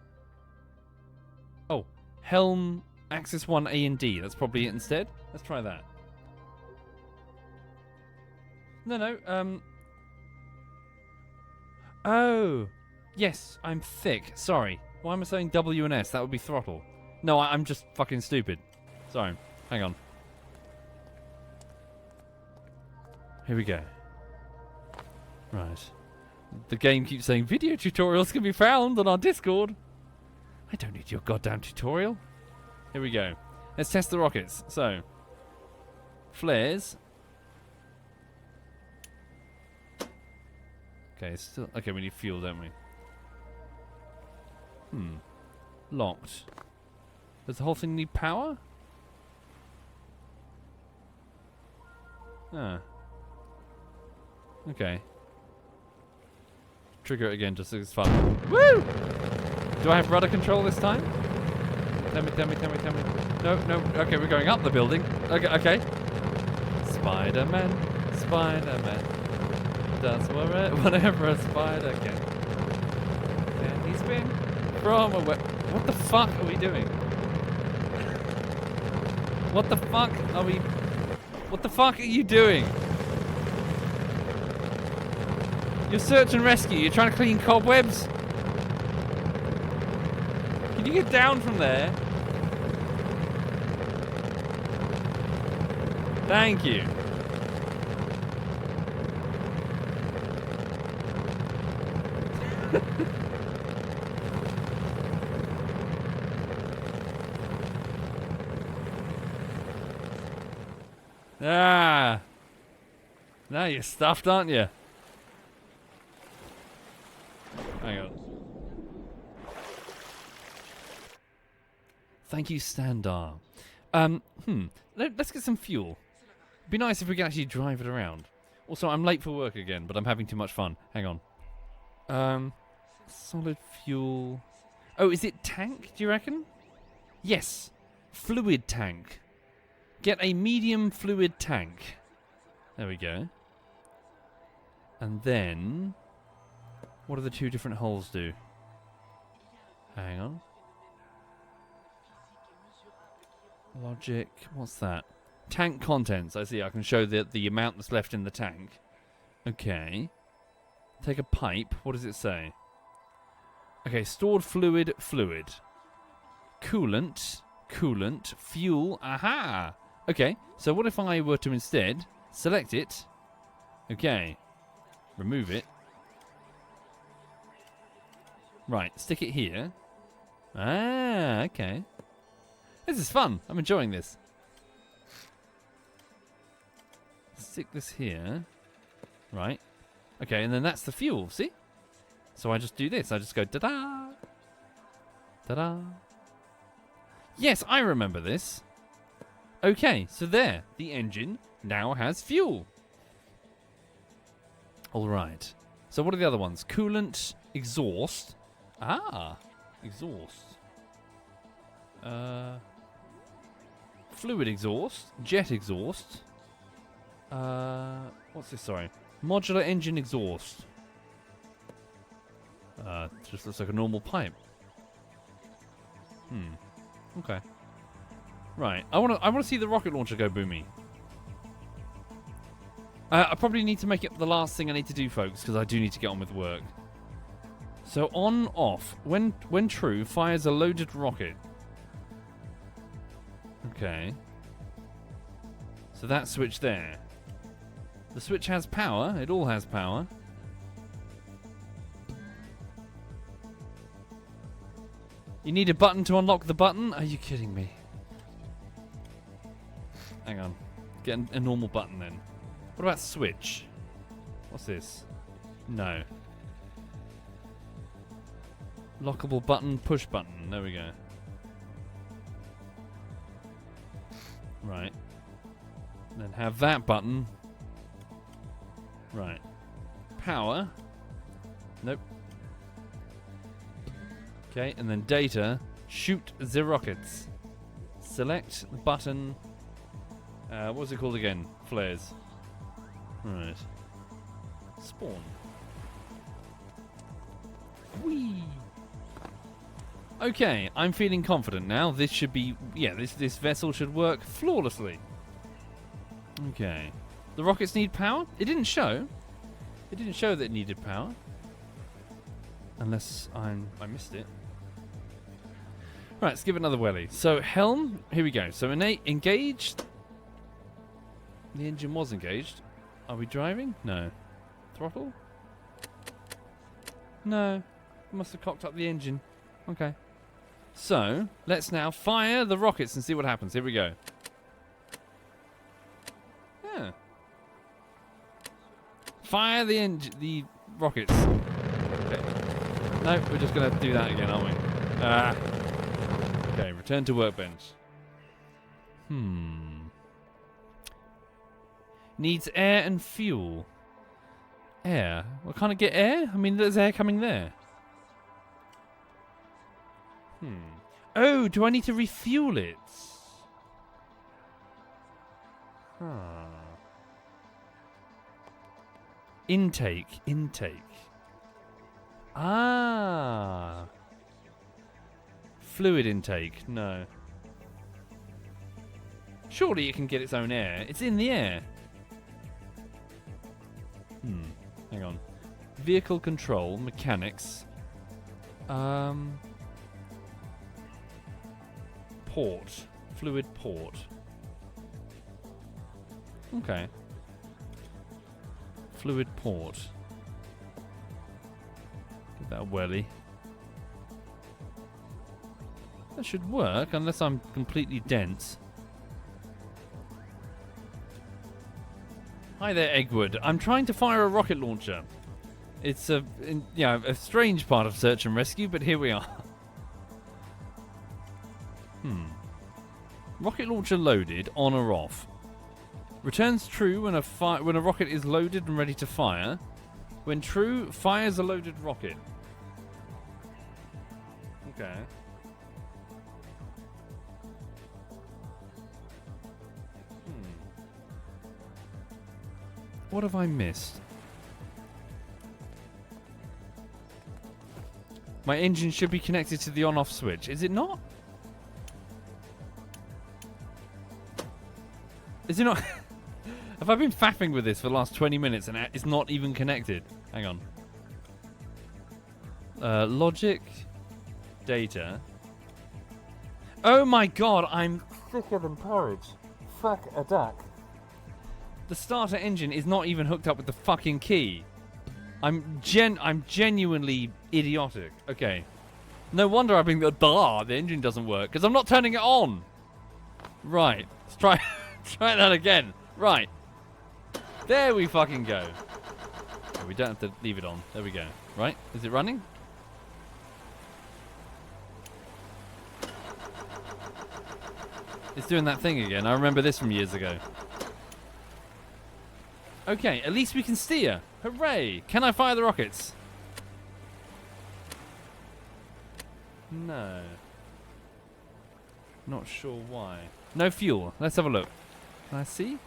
Oh, helm, axis 1, A and D. That's probably it instead. Let's try that. No. Oh. Yes, I'm thick. Sorry. Why am I saying W and S? That would be throttle. No, I'm just fucking stupid. Sorry. Hang on. Here we go. Right. The game keeps saying video tutorials can be found on our Discord. I don't need your goddamn tutorial. Here we go. Let's test the rockets. So, flares. Okay, still okay. We need fuel, don't we? Locked. Does the whole thing need power? Ah. Okay. Trigger it again just so it's fun. Woo! Do I have rudder control this time? Tell me. No. Okay, we're going up the building. Okay. Spider-Man. Does whatever a spider can. Can he spin from a web? What the fuck are we doing? What the fuck are you doing? You're search and rescue. You're trying to clean cobwebs? Can you get down from there? Thank you. Ah. Now you're stuffed, aren't you? Hang on. Thank you, Standar. Let's get some fuel. Be nice if we can actually drive it around. Also, I'm late for work again, but I'm having too much fun. Hang on. Solid fuel. Oh, is it tank, do you reckon? Yes. Fluid tank. Get a medium fluid tank. There we go. And then... what do the two different holes do? Hang on. Logic. What's that? Tank contents. I see. I can show the amount that's left in the tank. Okay. Take a pipe. What does it say? Okay. Stored fluid. Coolant. Fuel. Aha! Okay. So what if I were to instead select it? Okay. Remove it. Right. Stick it here. Ah, okay. This is fun. I'm enjoying this. Stick this here. Right. Okay, and then that's the fuel, see? So I just do this. I just go ta-da! Ta-da! Yes, I remember this. Okay, so there. The engine now has fuel. Alright. So what are the other ones? Coolant, exhaust. Ah, exhaust. Fluid exhaust, jet exhaust. What's this? Sorry, modular engine exhaust. Just looks like a normal pipe. Okay. Right. I wanna see the rocket launcher go boomy. I probably need to make it the last thing I need to do, folks, because I do need to get on with work. So on, off. When true, fires a loaded rocket. Okay. So that switch there. The switch has power. It all has power. You need a button to unlock the button? Are you kidding me? Hang on. Get a normal button then. What about switch? What's this? No. Lockable button, push button. There we go. Right. Then have that button. Right. Power. Nope. Okay, and then data. Shoot the rockets. Select the button. What was it called again? Flares. Right. Spawn. Whee! Okay, I'm feeling confident now. This should be... yeah, this vessel should work flawlessly. Okay. The rockets need power? It didn't show. It didn't show that it needed power. Unless I missed it. Right, let's give it another welly. So, helm. Here we go. So, engaged. The engine was engaged. Are we driving? No. Throttle? No. Must have cocked up the engine. Okay. So, let's now fire the rockets and see what happens. Here we go. Yeah. Fire the rockets. Okay. No, we're just going to do that again, aren't we? Okay, return to workbench. Needs air and fuel. Air? Well, can't it get air? I mean, there's air coming there. Oh, do I need to refuel it? Huh. Intake. Ah. Fluid intake. No. Surely it can get its own air. It's in the air. Hang on. Vehicle control, mechanics. Port. Fluid port. Okay. Fluid port. Give that a whirly. That should work, unless I'm completely dense. Hi there, Eggwood. I'm trying to fire a rocket launcher. It's a strange part of search and rescue, but here we are. Rocket launcher loaded, on or off. Returns true when a rocket is loaded and ready to fire. When true, fires a loaded rocket. Okay. What have I missed? My engine should be connected to the on-off switch. Is it not? Is it not? Have I been faffing with this for the last 20 minutes and it's not even connected? Hang on. Logic. Data. Oh my god, I'm thicker than porridge. Fuck a duck. The starter engine is not even hooked up with the fucking key. I'm genuinely idiotic. Okay. No wonder I've been the engine doesn't work because I'm not turning it on. Right. Let's try that again. Right. There we fucking go. Oh, we don't have to leave it on. There we go. Right? Is it running? It's doing that thing again. I remember this from years ago. Okay, at least we can steer. Hooray! Can I fire the rockets? No. Not sure why. No fuel. Let's have a look. Can I see?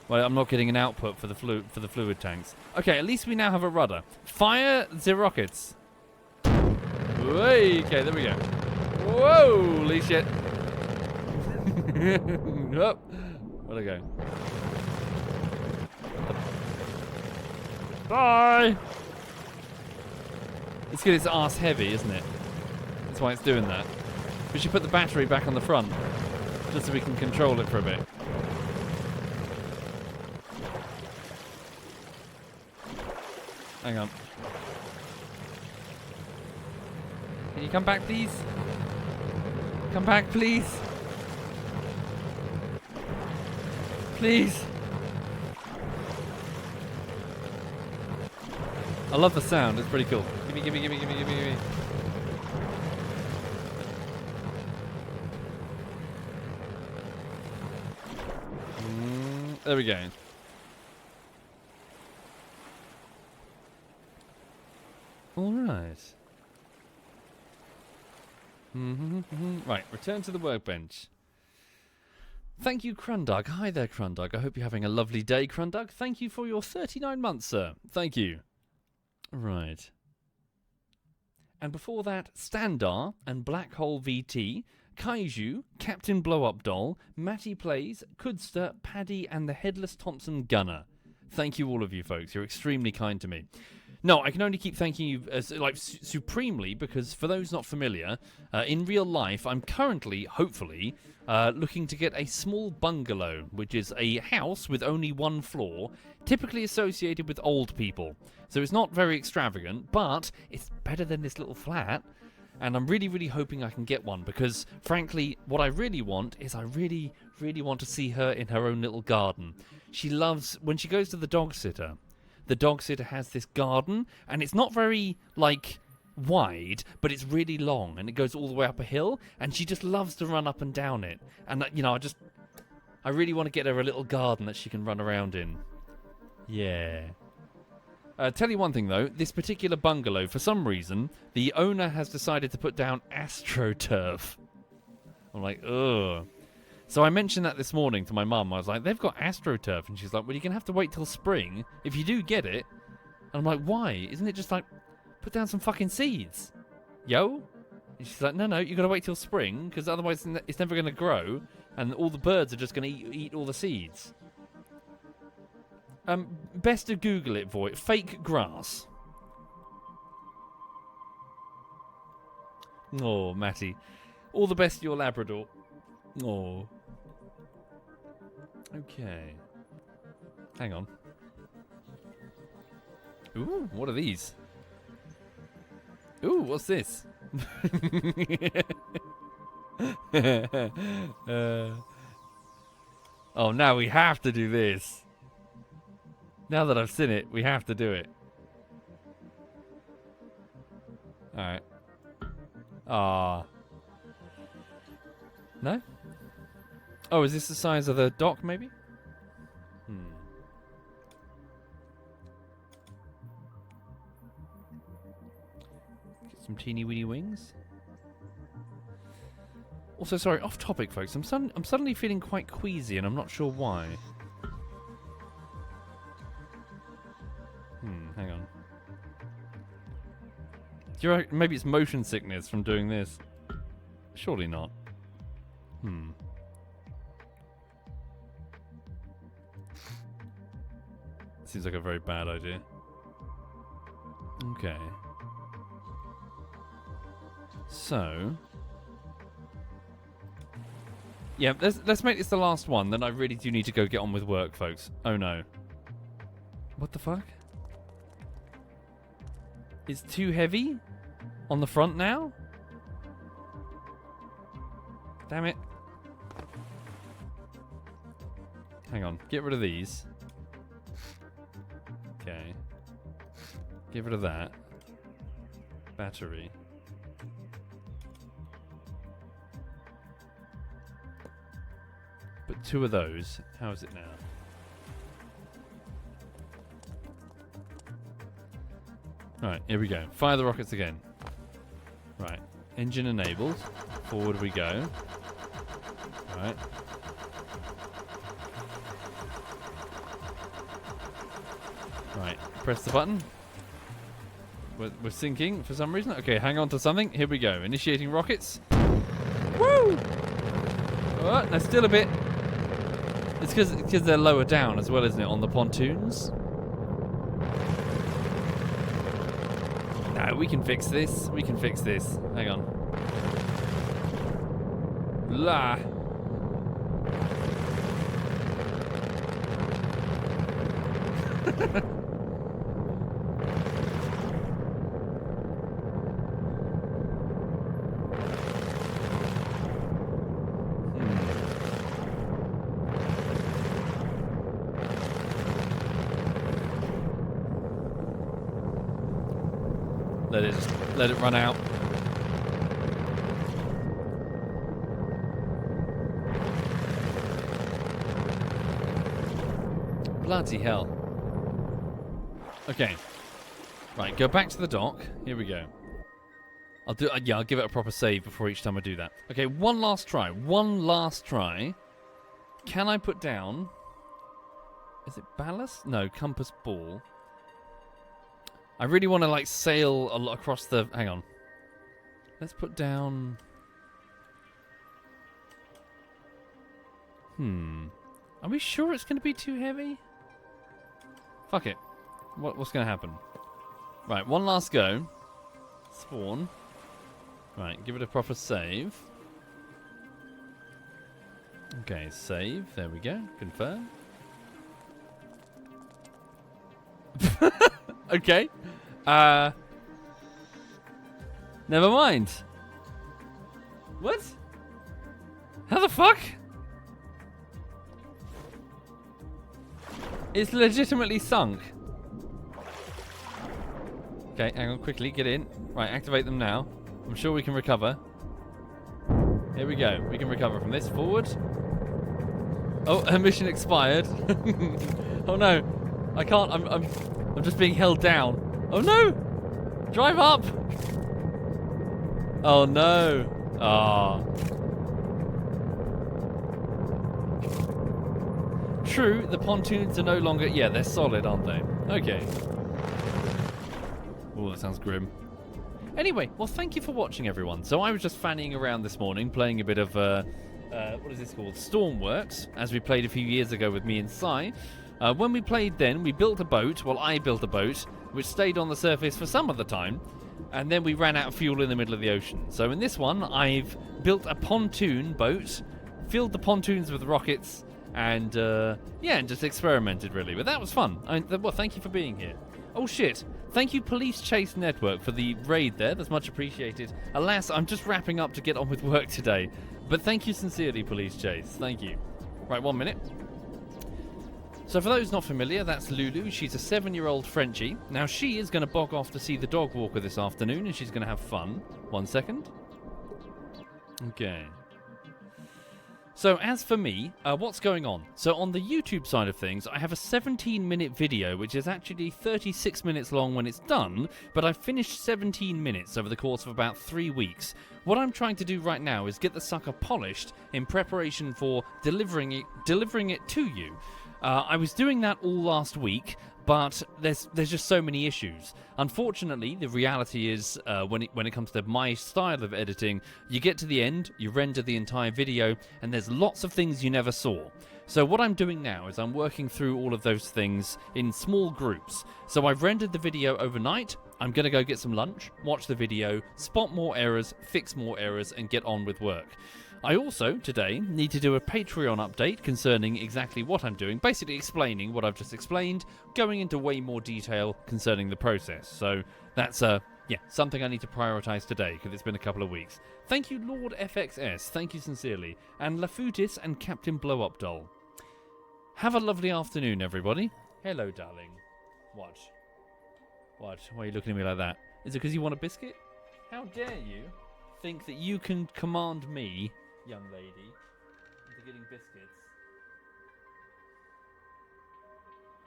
Well, I'm not getting an output for the fluid tanks. Okay, at least we now have a rudder. Fire the rockets. Okay, there we go. Whoa, holy shit. Oh, where'd I go? Bye! It's because it's arse heavy, isn't it? That's why it's doing that. We should put the battery back on the front, just so we can control it for a bit. Hang on. Can you come back, please? Come back, please. Please. I love the sound. It's pretty cool. Gimme, gimme, gimme, gimme, gimme, gimme. There we go. All right. Right, return to the workbench. Thank you, Crundug. Hi there, Crundug. I hope you're having a lovely day, Crundug. Thank you for your 39 months, sir. Thank you. Right. And before that, Standar and Black Hole VT, Kaiju, Captain Blow-Up Doll, Matty Plays, Kudster, Paddy, and the Headless Thompson Gunner. Thank you, all of you folks. You're extremely kind to me. No, I can only keep thanking you supremely because for those not familiar, in real life, I'm currently, hopefully, looking to get a small bungalow, which is a house with only one floor, typically associated with old people. So it's not very extravagant, but it's better than this little flat. And I'm really, really hoping I can get one because, frankly, what I really want is I really, really want to see her in her own little garden. She loves, when she goes to the dog sitter has this garden, and it's not very, wide, but it's really long, and it goes all the way up a hill, and she just loves to run up and down it. And, I really want to get her a little garden that she can run around in. Yeah. Tell you one thing, though. This particular bungalow, for some reason, the owner has decided to put down AstroTurf. I'm like, ugh. So I mentioned that this morning to my mum. I was like, they've got AstroTurf. And she's like, well, you're going to have to wait till spring if you do get it. And I'm like, why? Isn't it just like, put down some fucking seeds? Yo? And she's like, no, you got to wait till spring because otherwise it's never going to grow and all the birds are just going to eat all the seeds. Best to Google it, Void. Fake grass. Oh, Matty. All the best to your Labrador. Oh. Okay. Hang on. Ooh, what are these? Ooh, what's this? Oh, now we have to do this. Now that I've seen it, we have to do it. Alright. Ah. No? Oh, is this the size of the dock, maybe? Get some teeny weeny wings. Also, sorry, off topic, folks. I'm suddenly feeling quite queasy, and I'm not sure why. Hang on. Do you reckon maybe it's motion sickness from doing this? Surely not. Seems like a very bad idea. Okay. So, yeah, let's make this the last one. Then I really do need to go get on with work, folks. Oh no. What the fuck? It's too heavy on the front now? Damn it. Hang on. Get rid of these. Okay. Get rid of that. Battery. But 2 of those. How is it now? Right, here we go. Fire the rockets again. Right. Engine enabled. Forward we go. Right. Right. Press the button. We're sinking for some reason. Okay, hang on to something. Here we go. Initiating rockets. Woo! Oh, no, still a bit. It's because they're lower down as well, isn't it, on the pontoons? No, we can fix this. We can fix this. Hang on. La. Let it run out. Bloody hell. Okay. Right, go back to the dock. Here we go. I'll give it a proper save before each time I do that. Okay, one last try. One last try. Can I put down... Is it ballast? No, compass ball. I really want to, like, sail across the... Hang on. Let's put down... Are we sure it's going to be too heavy? Fuck it. What's going to happen? Right, one last go. Spawn. Right, give it a proper save. Okay, save. There we go. Confirm. Okay. Never mind. What? How the fuck? It's legitimately sunk. Okay, hang on, quickly, get in. Right, activate them now. I'm sure we can recover. Here we go. We can recover from this. Forward. Oh, her mission expired. Oh no, I can't. I'm just being held down. Oh no! Drive up! Oh no! Ah. True, the pontoons are no longer. Yeah, they're solid, aren't they? Okay. Oh, that sounds grim. Anyway, well, thank you for watching, everyone. So I was just fannying around this morning, playing a bit of what is this called? Stormworks, as we played a few years ago with me and Si. When we played then, we built a boat. Well, I built a boat, which stayed on the surface for some of the time, and then we ran out of fuel in the middle of the ocean. So in this one, I've built a pontoon boat, filled the pontoons with rockets, and yeah, and just experimented really. But that was fun. Well, thank you for being here. Oh shit! Thank you, Police Chase Network, for the raid there. That's much appreciated. Alas, I'm just wrapping up to get on with work today. But thank you sincerely, Police Chase. Thank you. Right, 1 minute. So for those not familiar, that's Lulu. She's a 7-year-old Frenchie. Now she is going to bog off to see the dog walker this afternoon, and she's going to have fun. 1 second. Okay. So as for me, what's going on? So on the YouTube side of things, I have a 17-minute video, which is actually 36 minutes long when it's done, but I've finished 17 minutes over the course of about 3 weeks. What I'm trying to do right now is get the sucker polished in preparation for delivering it to you. I was doing that all last week, but there's just so many issues. Unfortunately, the reality is when it comes to my style of editing, you get to the end, you render the entire video, and there's lots of things you never saw. So what I'm doing now is I'm working through all of those things in small groups. So I've rendered the video overnight. I'm going to go get some lunch, watch the video, spot more errors, fix more errors, and get on with work. I also, today, need to do a Patreon update concerning exactly what I'm doing, basically explaining what I've just explained, going into way more detail concerning the process. So that's, yeah, something I need to prioritize today, because it's been a couple of weeks. Thank you, Lord FXS, thank you sincerely, and Lafutis and Captain Blow-Up Doll. Have a lovely afternoon, everybody. Hello, darling. What? What? Why are you looking at me like that? Is it because you want a biscuit? How dare you think that you can command me, young lady, into getting biscuits?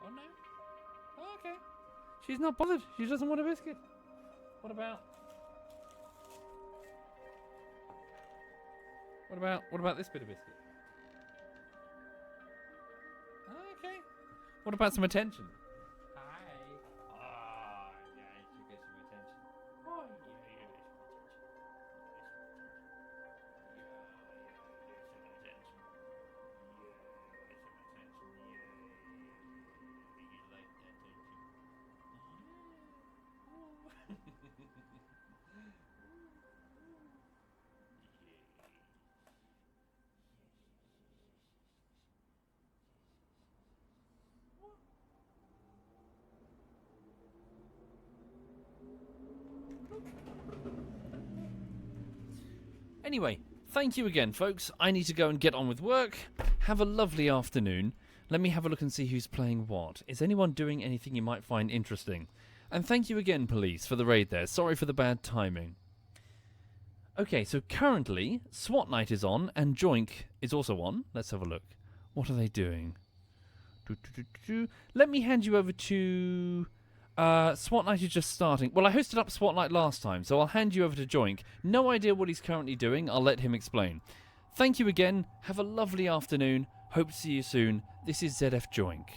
Oh no. Oh, okay. She's not bothered. She doesn't want a biscuit. What about this bit of biscuit? Okay. What about some attention? Hi. Ah, yeah, you get some attention. Oh, yeah, yeah. Anyway, thank you again, folks. I need to go and get on with work. Have a lovely afternoon. Let me have a look and see who's playing what. Is anyone doing anything you might find interesting? And thank you again, police, for the raid there. Sorry for the bad timing. Okay, so currently, SWAT Night is on, and Joink is also on. Let's have a look. What are they doing? Let me hand you over to... SWAT Night is just starting. Well, I hosted up SWAT Night last time, so I'll hand you over to Joink. No idea what he's currently doing. I'll let him explain. Thank you again. Have a lovely afternoon. Hope to see you soon. This is ZF Joink.